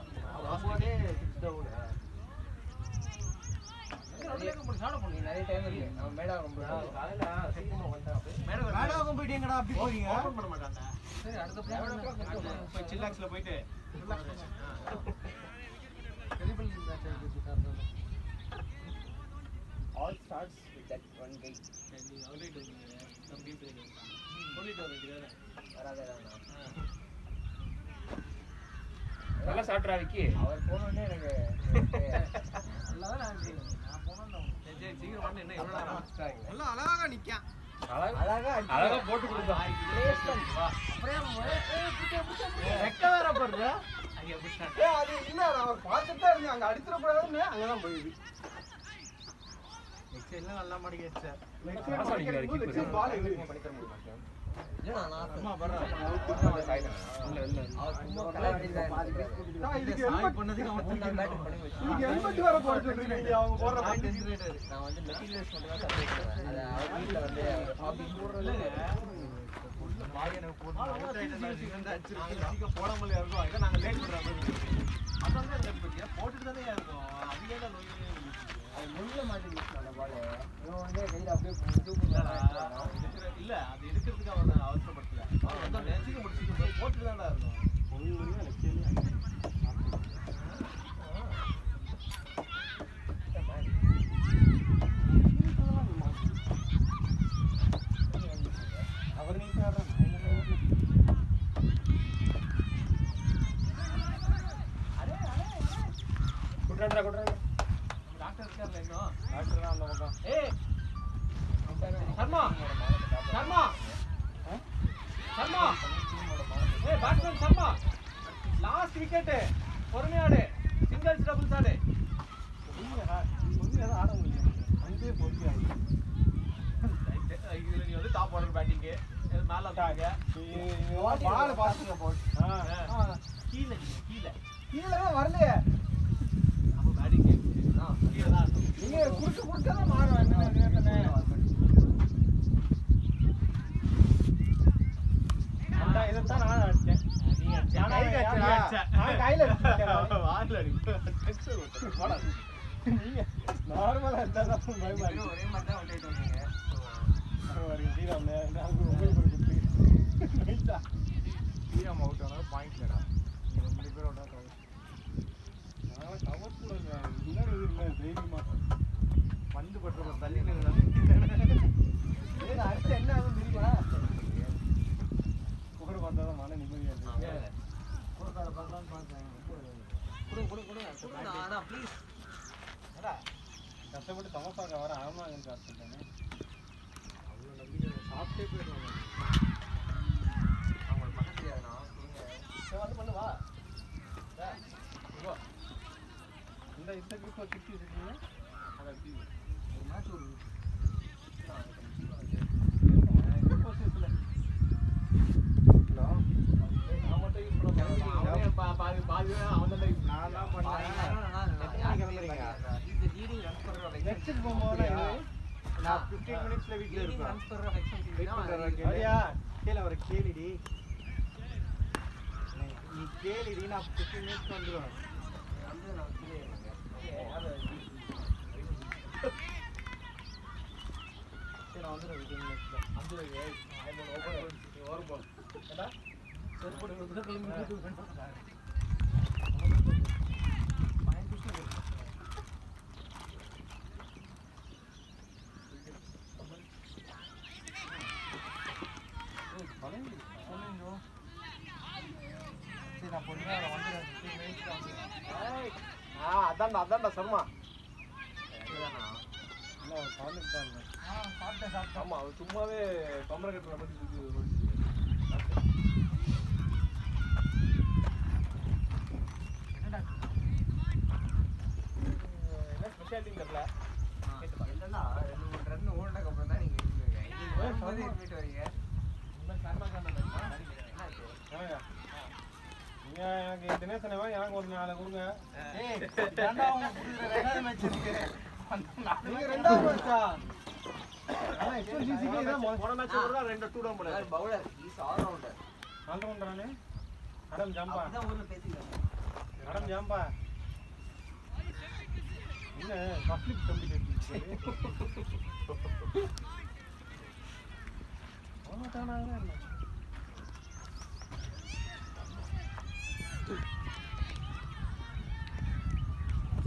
S3: அவனே 6 டவுன். நீ நிறைய டைம் இருக்கு. அவன் மேடா ரொம்ப காலையில சீக்கிரமா வந்துட்டான்.
S4: மேடவாக்கம் போயிட்டீங்கடா அப்படி போறீங்க?
S3: ஓபன் பண்ண மாட்டாங்க.
S4: சரி அடுத்த போய் சில்லாக்ஸ்ல போயிட்டு டெரிபிள் மேட்ச் ஆயிடுச்சு.
S3: All starts with that one guy.
S4: நீங்க அவுட் வந்தீங்க. தம்பி பேரு சொல்லிட்டு வரீங்க.
S3: வராதேடா.
S2: நல்லா சாப்பிட்றா விக்கி.
S3: அவர் போனோடனே எனக்கு
S4: நல்லா தான் நான் போனேன். சரி சீக்கிரம் வந்து என்ன எவ்வளவு நேரம் ஆச்சு?
S3: எல்லாம் அழகா நிக்கான்.
S2: அழகா அழகா போட்டு கொடுத்தோம்.
S3: ரெக்க வேற போடுற.
S4: அங்க புடிச்சா
S1: அது இல்ல நான் பார்த்துட்டு தான் இருந்தேன். அங்க அடிச்சிட கூடாதுன்னு அங்கதான் போயிடுது.
S4: எல்லாம் நல்லா மாட்டிக்கிச்சு சார்.
S2: பாஸ் அடிக்கிறாரு கீப்பர்.
S1: பால் இது
S3: இல்ல நான்
S4: சும்மா பண்றேன்.
S2: இல்ல இல்ல
S3: அவர் சும்மா கலாடில
S1: நான் இதுக்கு ஹெல்மெட்
S4: பண்ணதுக்கு அவன்
S3: மூணு பேட் பண்ணி வச்சு
S1: இதுக்கு ஹெல்மெட் வேற போட சொல்றீங்க. அவங்க போடுற பாட்டு
S3: நான் வந்து மெட்டீரியல்ஸ் மட்டும் தான் சப்ளை பண்ணுவேன். அது அவர் வீட்ல வந்து ஹாபி
S4: போடாமல் இருக்கும். இதை நாங்க லேட் பண்ற மாதிரி அதான் போட்டுட்டு தானே இருக்கும். அது ஏன்
S3: அது முள்ள மாட்டிக்கிச்சு அந்த பால். இவன் வந்து கையில அப்படியே தூக்கு
S4: இல்ல அது எடுக்கிறதுக்கு அவன் அவசரப்படுத்தல. அவன் வந்து நெசிக்க முடிச்சுட்டு போட்டுட்டு தானே இருக்கும்.
S1: அவர் நீங்க
S2: குட்றாடா குட்றாடா.
S4: டாக்டர் இருக்கார்ல இன்னும்.
S1: டாக்டர் தான் அந்த பக்கம்.
S4: ஏய் சர்மா சர்மா சர்மா ஏய் பேட்ஸ்மேன் சர்மா லாஸ்ட் விக்கெட் பொறுமையாடு. சிங்கிள்ஸ் டபுள்ஸ் ஆடு.
S1: கொஞ்சம் ஆட முடியும். அங்கே பொறுமையா
S4: இதுல நீ வந்து டாப் ஆர்டர் பேட்டிங் மேல வந்தாங்க.
S1: பால் பாத்துங்க போட்டு
S4: கீழ கீழ
S1: கீழே வரலையே.
S4: அப்ப பேட்டிங் கீழ தான்
S1: நீங்க நார்மலா இருந்தாதான் பயமா இருக்கு.
S2: ஒரே மாதிரி தான் விட்டுட்டு வந்தீங்க.
S1: வரீங்க ஸ்ரீராம் நாங்க உங்களுக்கு ஒரு குட்டி ரைட்டா
S2: ஸ்ரீராம் அவுட் ஆனாலும் பாயிண்ட் இல்லடா. நீங்க 2 பேர் அவுட் ஆகும்.
S1: நான் கவர் கூட இன்னொரு இது இல்லை தைரியமா
S2: பந்து பட்டுற தள்ளி நின்று
S1: அடுத்து என்ன ஆகும் தெரியுமா குதிரை பார்த்தாதான் மன நிம்மதியா இருக்கு.
S2: குறுக்கால பார்க்கலாம்னு பார்த்தேன்.
S3: ஆனா ப்ளீஸ்
S1: கஷ்டப்பட்டு சமோசாக்க வர ஆமாங்கன்னு சாப்பிட்டேன்.
S2: அவ்வளோ நம்பிக்கை சாப்பிட்டே போயிடுவாங்க.
S3: அவங்க பண்ண முடியாதுண்ணா வந்து பண்ணுவா
S1: இந்த கிரிப் சுற்றி வச்சுருக்கீங்க அதை
S3: ஒரு மேட்ச் ஒரு நான் மட்டும் யூஸ் பண்ண பாதி பாதி அவன் தான் யூஸ்
S2: நான் தான்
S1: நெக்ஸ்ட் போகும்போது
S2: நான் 15 மினிட்ஸ்ல வீட்ல இருப்பேன்.
S1: அப்படியா
S2: கீழே வர கேளிடி. நீ கேளிடி நான் 15 மினிட்ஸ் வந்துடுவேன். சரி நான் வந்துடுவேன் 15 மினிட்ஸ்ல. சரி நான் பொறுமையா வந்துடுவேன் 15 மினிட்ஸ்ல வந்துடுவேன்.
S3: அதான்டா சர்மா
S1: இல்லை கலந்துட்டு தான் இருந்தேன்.
S2: சாப்பிட்டேன்.
S3: ஆமா அவர் சும்மாவே கம்பரை கட்டுற மாதிரி
S2: என்னடா
S3: என்ன ஸ்பெஷாலிட்டி தெரியல
S2: இல்லைன்னா 2-3 ரன் ஓடினதுக்கு அப்புறம் தான் நீங்க இருப்பீங்க. இன்னைக்கு வரும்போது இருந்துட்டு வரீங்க.
S1: ஏங்க நீங்க எனக்கு தினேசனவா எனக்கு ஒரு 4 கொடுங்க. நீங்க ரெண்டாவது மேட்சா ஆனா எக்ஸ்பென்சிவ்க்கு இதான்
S3: போன மேட்ச் கூட 2-2 டவுன் பண்ணாரு
S2: பவுலர் இஸ் ஆல் ரவுண்டர்.
S1: ஆல்ரவுண்டரானே அடம் ஜம்பா
S2: அதான் ஊர்ல பேசிக்கலாம்.
S1: அடம் ஜம்பா என்ன பப்ளிக் கம்பி கட்டி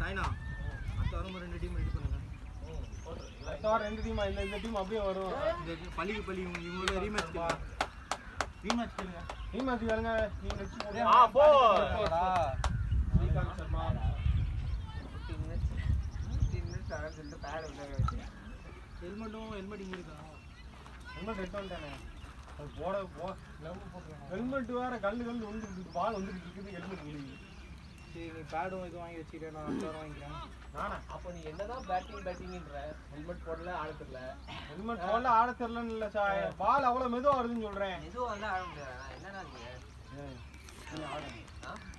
S2: சாய்னா அடுத்த வாரம் 2 டீம் ரெடி பண்ணுங்க.
S1: சார் 2 டீம் இந்த டீம் அப்படியே வரும்.
S2: இந்த பள்ளிக்கு பள்ளி இவங்களோட ரீமேட்ச் கேளுங்க.
S1: ரீமேட்ச் வேணுங்க நீங்க நெக்ஸ்ட்
S3: போ
S1: ஸ்ரீகாந்த் சர்மா
S2: 15 மினிட்ஸ் ஆக சொல்லிட்டு பேட் உள்ள வச்சு
S5: ஹெல்மெட் இங்க இருக்கா?
S1: ஹெல்மெட் எடுத்து வந்துட்டானே அது போட ஹெல்மெட் வேற கல்லு வந்துருக்கு பால் வந்துட்டு இருக்குது ஹெல்மெட் விழுகுது.
S2: சரி நீ பேடும் இது வாங்கி வச்சுக்கிறேன். நான் அடுத்த வாரம் வாங்கிக்கிறேன்.
S1: நானா
S3: அப்ப நீ என்னதான் பேட்டிங்ன்ற ஹெல்மெட் போடல ஆட தெரியல
S1: ஹெல்மெட் போடல ஆட தெரியலன்னு இல்லை சார் பால் அவ்வளோ மெதுவாக வருதுன்னு சொல்கிறேன்.
S2: எதுவும் வந்து ஆட முடியாது. என்னடா நீங்க
S1: நீங்க ஆடுங்க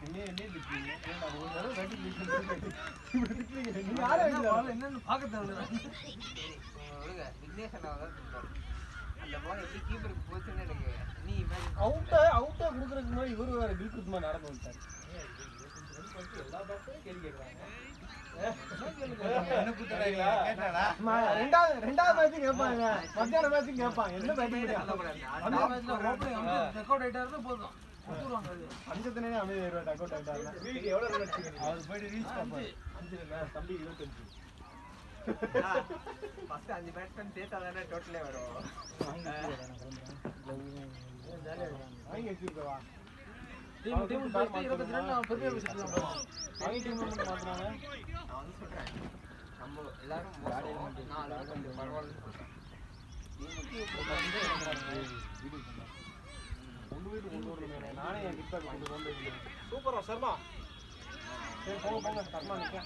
S1: என்ன திட்டுறீங்க ஒரு தடவை கட்டி இப்படி திட்டுறீங்க நீங்க ஆட வேண்டியது
S2: என்னன்னு பார்க்க தேவையில்ல. விடுங்க விக்னேஷன் தான் திட்டுறோம். அந்த பால் எப்படி கீப்பருக்கு போச்சுன்னு எனக்கு நீ இமேஜின்
S1: அவுட்டா கொடுக்குறதுக்கு முன்னாடி இவரு வேற கில்குத்மா நடந்து வந்துட்டாரு.
S3: எல்லா பேட்டும் கேள்வி கேட்கறாங்க
S1: ரெண்டாவது மேட்சும் கேட்பாங்க மத்தியான மேட்சும் கேட்பாங்க என்ன பேட்டிங்
S5: போதும்
S1: பஞ்சத்தினே அமைதியாயிருவா டக் அவுட் ஆயிட்டாருன்னா
S3: வீட்டுக்கு எவ்வளவு ரன் அடிச்சீங்க
S1: அவர் போயிட்டு ரீச் பார்ப்பாரு.
S3: 5 ரன் தம்பி 25
S2: ஃபர்ஸ்ட் 5 பேட்ஸ்மேன் சேர்த்தாதானே டோட்டலே வரும்.
S1: வாங்கி வச்சிருக்கவா
S5: டீம் 25 ரன் நான் பெரிய வச்சிருக்கேன்.
S1: வாங்கி டீம் மாத்துறாங்க.
S2: நான் வந்து சொல்றேன் நம்ம எல்லாரும் மோசம். நான் அதெல்லாம் கொஞ்சம் பரவாயில்லன்னு சொல்றேன்.
S1: நானே என் கிட்ட கொண்டு வந்து
S3: சூப்பரா சர்மா
S1: சரி போங்க சர்மா நிற்க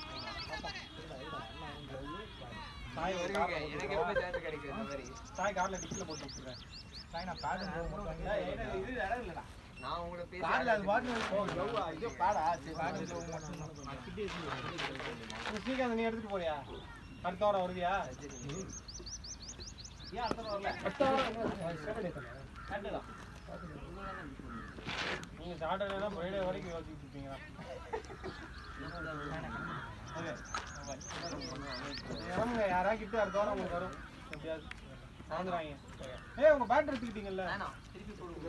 S1: சாய்
S2: வருவீங்க. எனக்கு எப்போ சான்ஸ் கிடைக்கும் இந்த மாதிரி?
S1: சாய் கார்ல டிக்கில போட்டு வச்சிருக்கேன்.
S2: சாய் நான் பேட்
S3: இது இடம் இல்லடா
S2: நான் உங்களை பேசி
S1: கார்ல அது பாட்டு
S3: இது பாடா சரி
S1: ஸ்ரீகாந்த் நீ எடுத்துட்டு போறியா அடுத்த வாரம் வருவியா
S3: ஏன் அடுத்த வரல கண்டுதான்
S1: நீங்க சாட்டர்டேனா ஃப்ரைடே வரைக்கும் யோசிச்சுட்டு இருப்பீங்களா? ஓகே இறங்குங்க யாரா கிட்ட அடுத்த வாரம் உங்களுக்கு வரும் எப்படியாவது சாயந்தரம் உங்க பேட்டரி எடுத்துக்கிட்டீங்கல்ல
S3: திருப்பி போடுங்க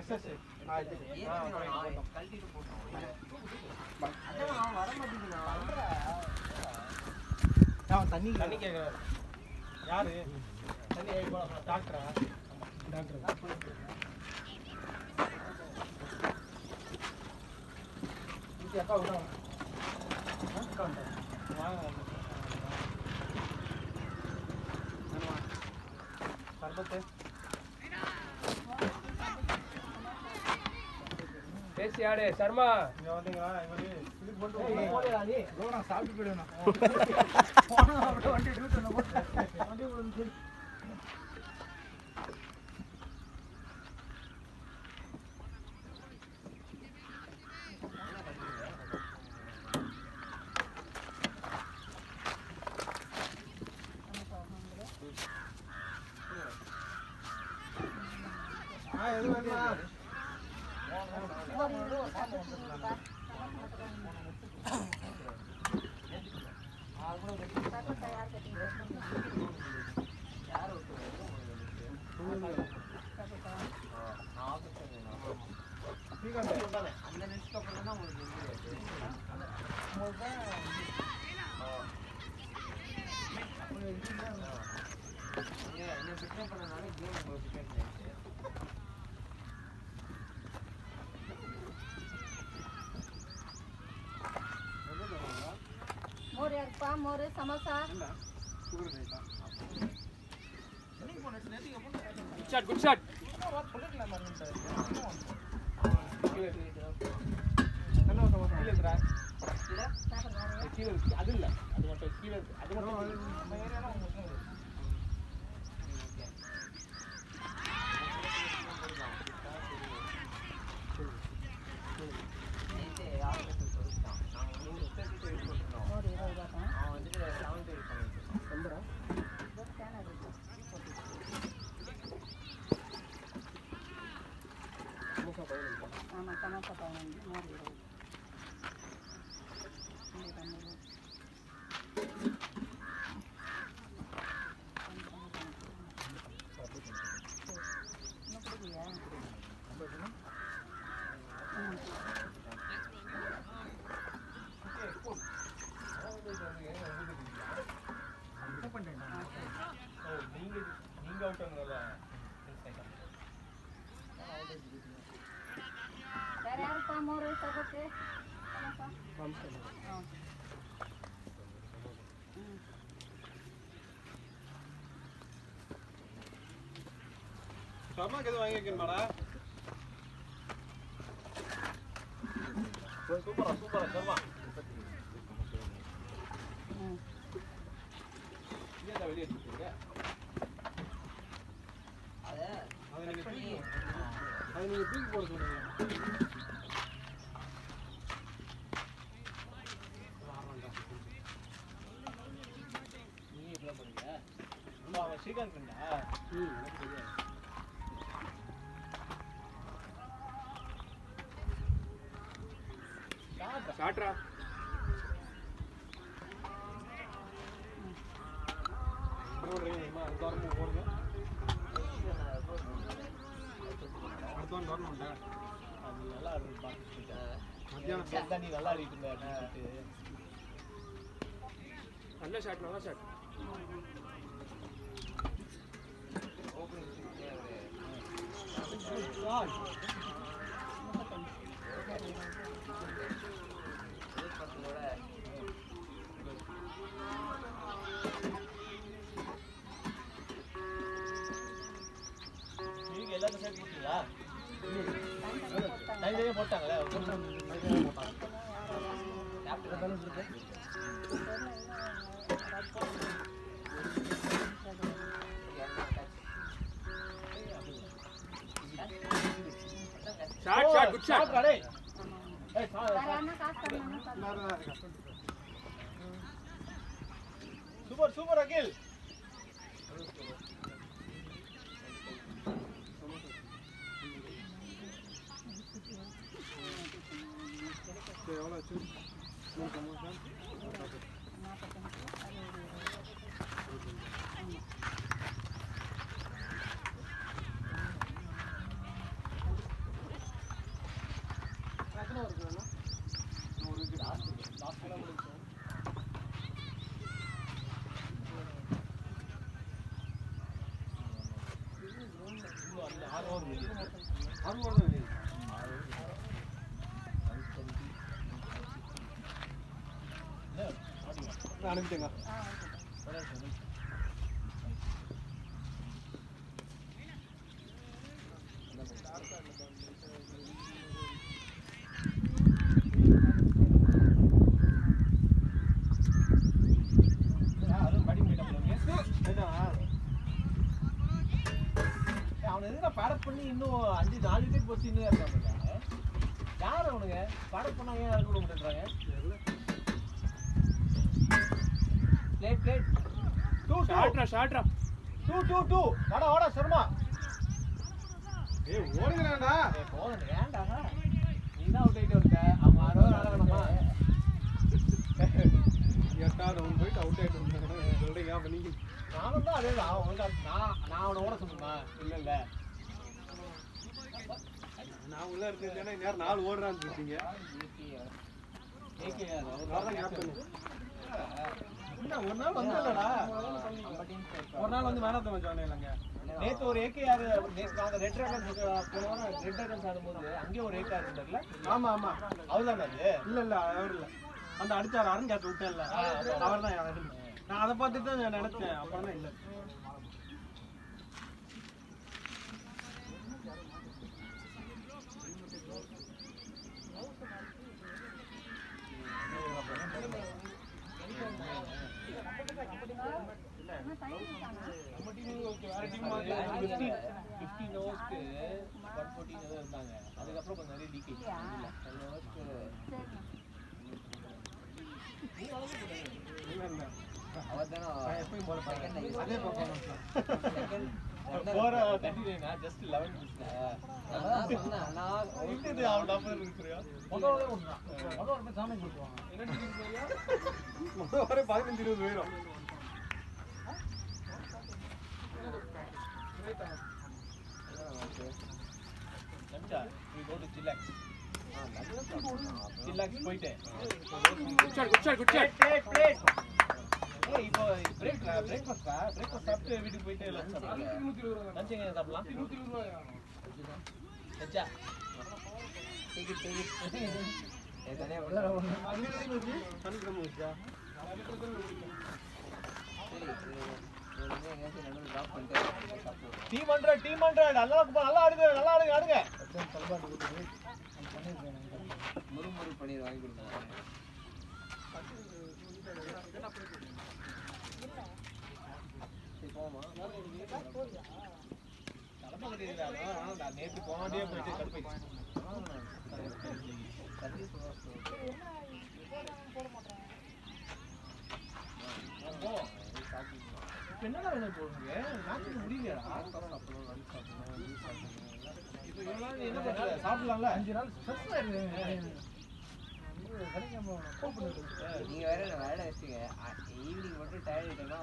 S1: எஸ்எஸ்
S3: கழட்டிட்டு போட்டோம்
S1: தண்ணி கேட்கறாரு யாரு தண்ணி டாக்டரா டாக்டர் அக்கா விடாங்க சர்பத்து
S5: பேசி ஆடு சர்மா
S1: இங்க வந்தீங்களா இவரு இதுக்கு போட்டு
S5: நான் சாப்பிட்டு போயிடுவேன்
S1: எது வேணுமா
S3: அந்த நெக்ஸ்ட் அப்புறம் தான் உங்களுக்கு என்ன பிக்கப் பண்ணனால கேம் உங்களுக்கு பிக்கப் ஆயிடுச்சு
S6: मोर यार मोर समोसा
S5: குட் ஷாட்
S1: அது இல்ல அது மட்டும் கீழே இருக்கு அது மட்டும் நம்ம ஏரியால
S6: मोर 20 ரூபாய்
S3: அவன் வந்துட்டு 7 ரூபாய் பண்ணிட்டு
S6: ஆமா சமோசா 15 मोर 20
S1: நீங்க அவுட் ஆனல
S6: வேற யாருப்பா मोर சர்பத்து சமோசா
S1: சர்மாக்கு எது வாங்கி வைக்கணுமாடா சூப்பரா சர்மா இங்க வெளிய எடுத்துங்க அது நீங்க தூக்கி போட சொன்னீங்க நீங்க இப்படி பண்ணுங்க அவன் ஸ்ரீகாந்த் கண்டா எனக்கு தெரியாது
S5: ஷாட்ரா
S1: ஓடுறீங்கம்மா அடுத்த வாரம் போடுங்க அடுத்த வாரம் கவர்மெண்ட்டா அது நல்லா ஆடுறது பார்த்துட்டு மத்தியானம் தான் நீ நல்லா ஆடிட்டு இருந்த அப்படின்னு
S5: நல்ல ஷாட் நல்ல ஷாட்
S3: நீங்க எல்லாரும் சேர்த்து போட்டீங்களா தனித்தனியாக போட்டாங்களே
S5: ஷாட் ஷாட் குட் ஷாட்
S6: வேற என்ன காசு தரணும்
S1: சூப்பர் சூப்பர் அகில் எவ்வளோ ஆச்சு 3 சமோசா அனுப்பிட்டேங்க.
S3: அவனை எதுக்கு பேடப் பண்ணி இன்னும் 4 விக்கெட் போச்சு இன்னும் இருக்காங்க. யார் அவனுங்க பேடப் பண்ணா ஏன் இறக்க விட மாட்டேன்றாங்க? பிளேட் 2
S1: ஷாட்ரா
S3: 2 வாடா சர்மா.
S1: ஏய் ஓடுங்கடா.
S3: போதும் ஏன்டா நீ தான் அவுட் ஆயிட்டு வந்த. அவன் 6 ஓவர் ஆட வேணாமா?
S1: 8வது ரவுண்ட் போயிட்டு அவுட் ஆயிட்டு வந்தாங்க. சொல்றீங்க அப்ப நீங்க
S3: நானும் தான் அதே தான். நான் அவனை ஓட சொன்னா இல்ல
S1: நான் உள்ள இருக்கேன்னா நேரம் 4 ஓடுறான்னு இருக்கீங்க. ஒரு நாள் வந்தலடா. ஒரு நாள் வந்து மேன் ஆஃப் தி மேட்ச் ஆனே இல்லங்க.
S3: நேத்து ஒரு ஏகேஆர் நேத்து அந்த ரெட் ட்ராகன்ஸ் ஆடும்போது அங்கே ஒரு ஏகேஆர் இருந்தார்ல.
S1: ஆமா ஆமா
S3: அவர்தான் அது.
S1: இல்ல அவர் இல்ல. அந்த அடிச்சார் அருண் கேட்ச் விட்டேன்ல. அவர்தான். நான் அதை பார்த்துட்டு தான் நினைச்சேன். அப்புறம் தான் இல்ல.
S3: நம்ம டீம் ஓகே வேற டீம் மாதிரி 15 ஓவர்ஸ்க்கு 114 இருந்தாங்க. அதுக்கப்புறம் கொஞ்சம் நிறைய லீக்கேஜ் இல்ல 10 ஓவர்ஸ்க்கு
S1: அதே பர்ஃபார்மன்ஸ்
S3: போற 39 ஜஸ்ட் 11 மிஸ்ல இது அவுட் ஆஃப் இருக்குறியா முதல்ல ஓடுறான் முதல்ல ஒரு சாமி கொடுப்பாங்க என்ன டீம் போறியா
S1: முதல்ல வரை 15-20 போயிடும்.
S3: நச்சா we go to chillax போயிட்டே plate ஏய் இப்போ பிரேக்ஃபாஸ்ட் சாப்பிட்டு வீட்டுக்கு போயிட்டே லஞ்ச் லஞ்ச் எங்க சாப்பிடலாம் 220 ரூபாய் நச்சா டிக்கெட் ஏதனே உள்ள வந்து
S1: சனிக்கிழமை வச்சா
S3: டீம் 100 நல்லா ஆடுங்க
S2: முறுமுறு பன்னீர் வாங்கி கொடுங்க.
S3: நேற்று போனாடியே போயிட்டு கடுப்பாயிடுச்சு. என்னடா வேணும் போடுங்க மேட்ச் முடியலடா. இப்போ இவ்வளவு நாள் என்ன பண்ற சாப்பிடலாம்ல 5 நாள் ஸ்ட்ரெஸ் ஆயிடுது.
S2: நீங்க வேற வேலை வச்சுங்க ஈவினிங் மட்டும் டயர்ட் ஆயிட்டேன்னா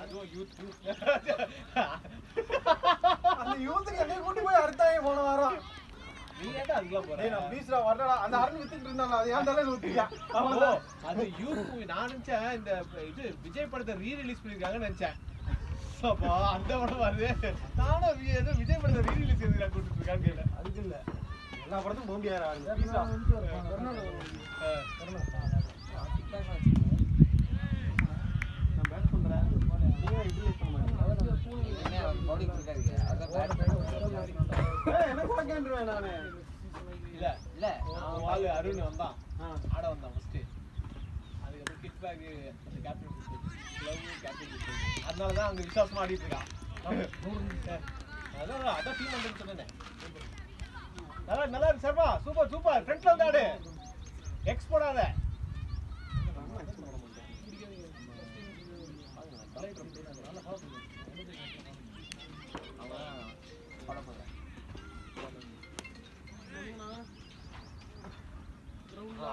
S3: அதுவும் யூத்
S1: அந்த யூத்துக்கு என்ன கூட்டி போய் அறுத்தாங்க போன வாரம்.
S3: நீ ஏன்டா அதுக்குலாம் போற?
S1: டேய் நான் ப்ளீஸ்டா வரடா. அந்த அருண் வித்துட்டு இருந்தானே அது ஏன் தலையில ஊத்தியா?
S3: அது யூத் மூவி. நான் நினைச்சேன் இந்த இது விஜய் படத்தை ரீ ரிலீஸ் பண்ணிருக்காங்கன்னு நினைச்சேன். அப்பா அந்த படம் வருது. நானும் ஏதோ விஜய் படத்தை ரீ ரிலீஸ் எதுக்கு கூட்டிட்டு இருக்கான்னு கேட்டேன்.
S1: அதுக்கு இல்ல. எல்லா படத்தும் போம்பியாரா ஆடுது. ப்ளீஸ்டா. நான் பேட் பண்றேன். நீங்க யூட்டிலைஸ் பண்ண மாட்டீங்க.
S2: பவுலிங் இருக்காதீங்க. அதான் பேட்
S1: ஏய் என்ன கொடக்கேன்றுவேன் நானு.
S3: இல்ல அவன் ஆளு அருண் வந்தான். ஆட வந்தான் ஃபர்ஸ்ட். அதுக்கப்புறம் கிட் பேக் அந்த கேப்டன் லவ் கேப்டன் அதனால தான் அங்க விசுவாசமா ஆடிட்டு இருக்கான். அதான் டீம் வந்து சொன்னேன். நல்லா இருக்கு சர்மா. சூப்பர் ஃப்ரண்ட்ல வந்து ஆடு. எக்ஸ் போடாத.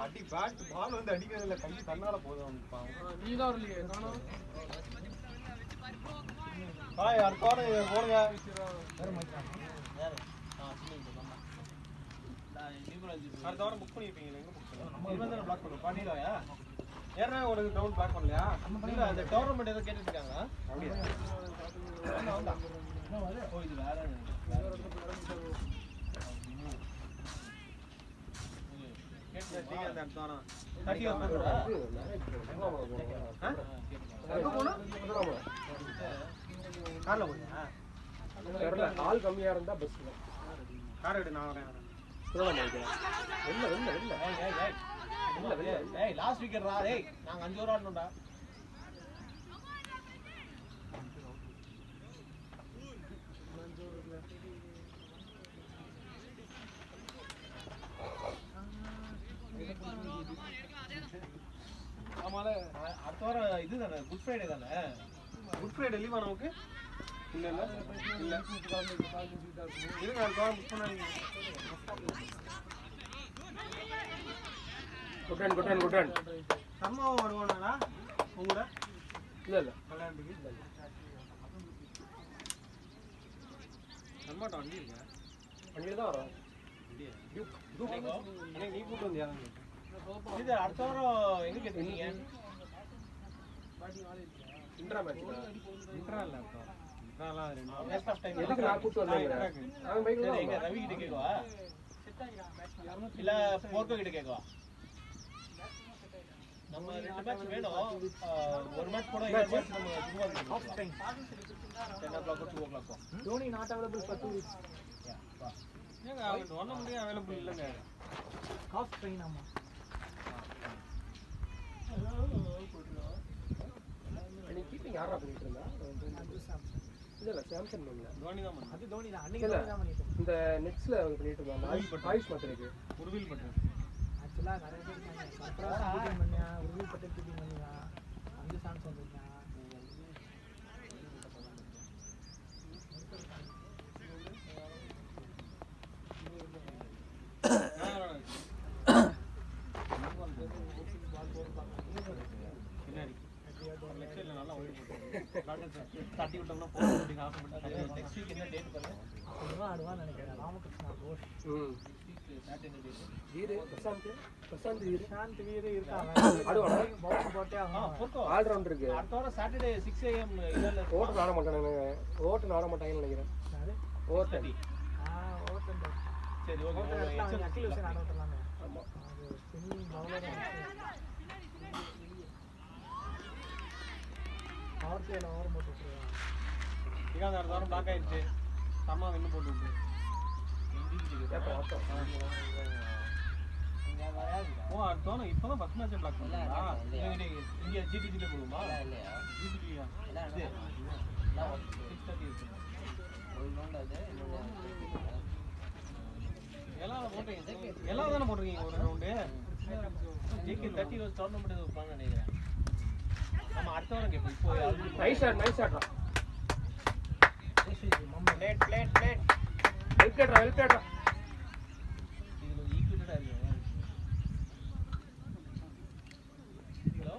S1: அடி பேட் பால் வந்து அடிக்கிறதுல கை கண்ணால போகுது அவனுக்கு பாவம்.
S5: நீ தான் வரலையே நானும்
S1: பாய் அடுத்த வாரம் போடுங்க. அடுத்த வாரம் புக் பண்ணிருப்பீங்க. எங்க புக் பண்ணுங்க?
S3: பிளாக் பண்ணு பண்ணிடுவாயா?
S1: ஏன்னா உனக்கு டவுன் பேக் பண்ணலையா?
S3: இல்ல அந்த டோர்னமெண்ட் ஏதோ கேட்டுட்டு இருக்காங்களா?
S1: அப்படியா?
S3: ஓ இது வேற
S1: கேட்டு டீ அந்த தோனா.
S3: 30 வருமா?
S1: எங்க போனா? கார்ல போறியா?
S5: தெரியல ஆள் கம்மியா இருந்தா பஸ்ல
S1: கார் எடு நான் வரேன்.
S3: ஏய் லாஸ்ட் வீக்கெண்ட்ரா டேய் நாங்க 5 ஓவர் ஆடணும்டா. ஆமால அடுத்த வாரம் இதுதானே குட் ஃப்ரைடே தானே.
S1: குட் ஃப்ரைடே லீவா நமக்கு? இல்ல இல்ல இல்ல இருங்க அடுத்த வாரம் புக் பண்ணாதீங்க.
S5: குட்டன்
S1: சர்மாவும் வருவானா உங்க கூட?
S5: இல்ல
S1: விளையாண்டுக்கு சர்மாட்ட வண்டி இருக்கா?
S5: வண்டியில தான் வரோம்.
S1: எனக்கு நீ கூட்டு வந்தியா?
S3: இது அடுத்த வாரம் எங்க கேட்டீங்க?
S5: இன்ட்ரா மேட்ச்
S1: இன்ட்ரா இல்ல அப்பா. இன்ட்ராலாம் ரெண்டு
S3: வேஸ்ட் ஆஃப் டைம்.
S5: எதுக்கு நான் கூட்டு வந்தேன்? அவன் பைக்ல
S3: சரி
S5: தான்
S3: எங்க ரவி கிட்ட கேக்கவா? இல்ல போர்க்கோ கிட்ட கேக்கவா? நம்ம ரெண்டு மேட்ச் வேணும். ஒரு மேட்ச் கூட இன்னொரு மேட்ச் நம்ம குருவான் half time 10 o'clock or 2 o'clock.
S5: Dhoni not available for 2 weeks.
S1: ஏங்க அவன் ஒண்ணு முடிய அவைலபிள் இல்லங்க.
S5: காஸ்ட் ட்ரெயின் ஆமா. நீ கீப்பிங் யாரா பண்ணிட்டு இருந்தா? இல்ல சாம்சங் இல்ல.
S1: தோனி தான் பண்ணா.
S5: அது தோனி தான். அன்னைக்கு தோனி தான் பண்ணிட்டு இருந்தா. இந்த நெட்ஸ்ல பண்ணிட்டு இருந்தாங்க. ஆயுஷ் மாத்திரைக்கு
S1: ஒரு வீல் பண்றேன்.
S5: ஆக்சுவலா நிறைய பேர் இருக்காங்க. சப்ரா கீப்பிங் பண்ணியா, உருவி பட்ட கீப்பிங் பண்ணியா. அந்த சாம்சங் இருக்கா.
S1: பின்னாடி லெக்சர்ல நல்லா ஓடி போட்டு தட்டி விட்டோம்னா போற அப்படிங்க ஆசைப்பட்டு
S3: நெக்ஸ்ட் வீக் என்ன டேட் பாருங்க.
S5: ஆடுவான்னு நினைக்கிறேன். ராமகிருஷ்ணா கோஷ்.
S3: Saturday date.
S5: வீரு பிரசாந்த் வீரு
S6: சாந்த் வீரு இருக்காங்க.
S5: ஆடுவானா?
S6: பவுன்ஸ் போட்டே ஆகணும்.
S3: போர்க்கோ
S5: ஆல் ரவுண்டர் இருக்கு.
S3: அடுத்த வாரம் சாட்டர்டே 6 AM இல்ல
S5: ஓட்டு ஆட மாட்டானுங்க. ஓட்டு ஆட மாட்டாங்கன்னு நினைக்கிறேன்.
S6: யாரு?
S5: ஓட்டு
S6: ஓட்டம்
S3: சரி ஓகே.
S6: ஓட்டம் அக்யூலேஷன் ஆட விட்டுலாமே.
S5: ஆமா.
S6: அது ஸ்பின்னிங் பவுலர் பவர் பிளேல ஓவர் போட்டு விட்டுருவாங்க.
S1: இங்க அந்த வாரம் பிளாக் ஆயிடுச்சு. சம்மா வென்னு போட்டு விட்டு.
S5: ஏப்பா வாத்தா.
S1: ஓ தோணு இப்பதான் ஃபர்ஸ்ட் மேட்ச் பிளாக் பண்ணா.
S3: இங்க ஜிடிஜில போடுமா?
S1: ஜிடிபியா?
S3: இது 6:30 இருக்கு.
S1: எல்லாம் போட்டீங்க. எல்லாம் தான போடுறீங்க ஒரு ரவுண்ட்.
S3: ஜிகே 30 was tournament வைப்பான்னு நினைக்கிறேன். நம்ம அடுத்த வாரம் கேப்போம். இப்போ
S5: நைஸ் ஷாட்ரா.
S3: பிளேட்
S5: ஹெல்ப் கேட்றா.
S3: இது கொஞ்சம் ஈக்குவலா இருக்கு. Hello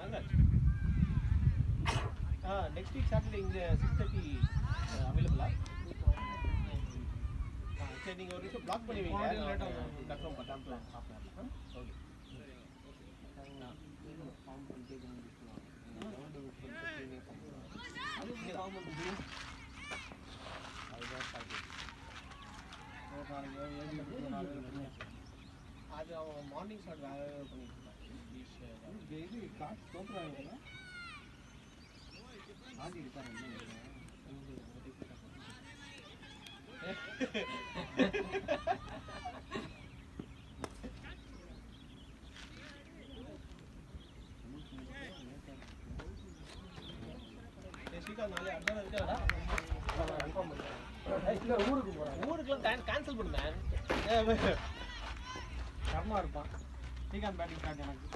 S3: Nagaraj. Next week Saturday இங்க 6:30 அவைலபிளா? சரி நீங்க ஒரு நிமிஷம் பிளாக் பண்ணி வைங்க. கன்ஃபார்ம் பண்ணலாம். ஓகே. அது அவன் மார்னிங் ஷாட் வேற பண்ணிட்டு இருக்கான்.
S1: இது காசு தோத்துறாங்க. ஆதி இருக்காங்க.
S3: ஸ்ரீகாந்த் நாளை அடுத்த நாள் இருக்காடா.
S5: இல்ல ஊருக்கு போறேன்.
S3: ஊருக்குலாம் கேன்சல் பண்ணு மேன்.
S1: கர்மா இருப்பான். ஸ்ரீகாந்த் பேட்டிங் ஸ்டார்ட் எனக்கு.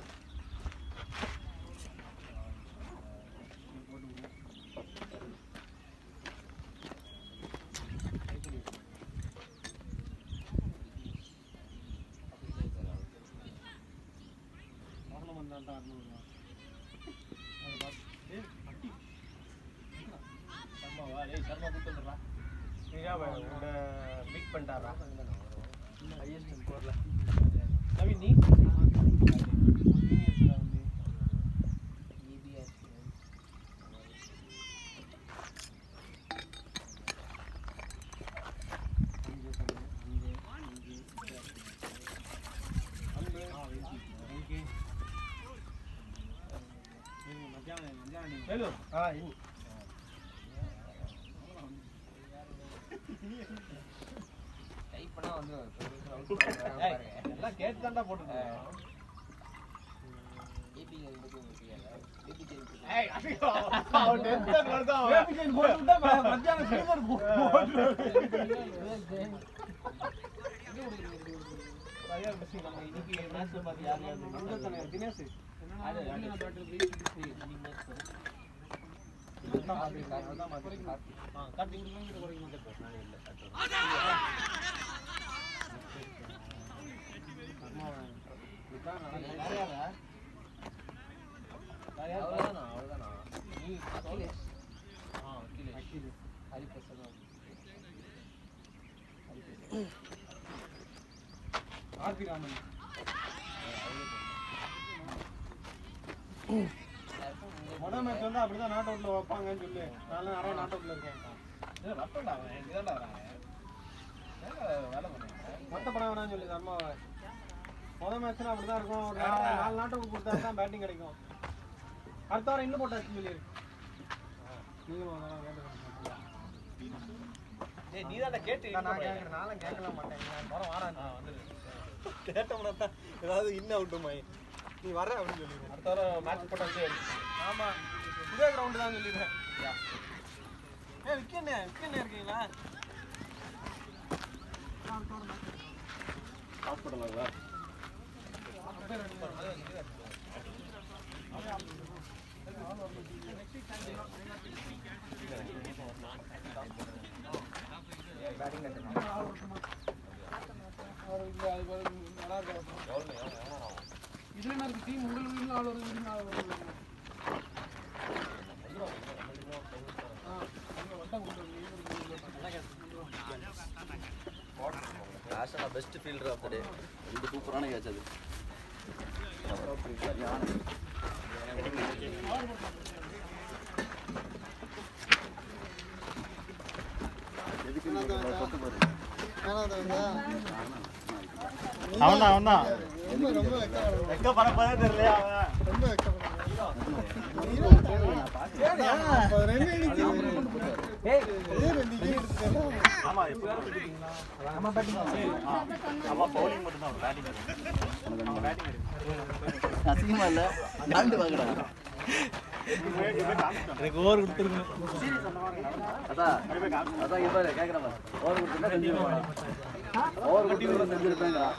S3: சர்மாவா? டேய் சர்மா கூட்டு வந்துடுறா.
S5: மீட் பண்ணிட்டாரா?
S3: ஹையஸ்ட் ஸ்கோர்ல நவீன் நீ ஹலோ
S4: டைப் பண்ணா வந்து
S3: எல்லாம் கேட்டு தான்டா போட்டுருக்கேன் இன்னைக்கு மேட்ச்ல பாத்து யார் யார் தினேஷ்
S4: அவ்வளவுதானா நீ அகிலேஷ் ஹரிபிரசாத்
S1: ஆர்த்தி ராமன் முதல் மேட்ச் வந்து அப்படிதான் நாட் அவுட்ல வைப்பாங்கன்னு சொல்லு. நான் நிறைய நாட் அவுட்ல இருக்கேன்.
S3: வரட்டா இங்கதான்டா வராங்க வேலை பண்ணுங்க
S1: வருத்தப்பட வேணாம்னு சொல்லி அம்மாவை. முதல் மேட்ச்னா அப்படிதான் இருக்கும். ஒரு 4 நாட் அவுட் கொடுத்தா தான் பேட்டிங் கிடைக்கும். அடுத்த வாரம் இன்னும் போட்டாச்சு சொல்லி நீங்களும்
S3: ஏய் நீ தான் கேட்டு
S1: நான் கேட்கறேன். நானும் கேட்கல மாட்டேன். நான் போற வாரம்
S3: வந்துரு
S1: கேட்டோம்னா தான் ஏதாவது இன் அவுட்டுமாய் நீ வர அப்படின்னு சொல்லிடுவேன்.
S3: அடுத்த வாரம் மேட்ச் போட்டாச்சு
S1: ஆமா இதே கிரவுண்டு தான் சொல்லிடுவேன். விக்கெண்ணே இருக்கீங்களா?
S3: ஹாஸ்பிட்டல்
S6: இதுல என்ன இருக்கு? டீம் உங்களுக்கு ஆள் வருது, ஆள் வருது.
S4: பெஸ்ட் ஃபீல்டர் ஆஃப் த டே. ரெண்டு சூப்பரான கேட்ச் அது.
S1: அவன்தான் வெக்கப்படப்பதே தெரியல.
S4: அசிங்கமா இல்ல தாண்டி வாங்கடா.
S1: எனக்கு ஓவர் கொடுத்துருக்கணும்.
S4: அதான் இப்ப கேக்குறேன் ஓவர் கொடுத்துருந்தா செஞ்சிருப்பேன். ஓவர் கொடுத்து செஞ்சிருப்பேங்கிறா.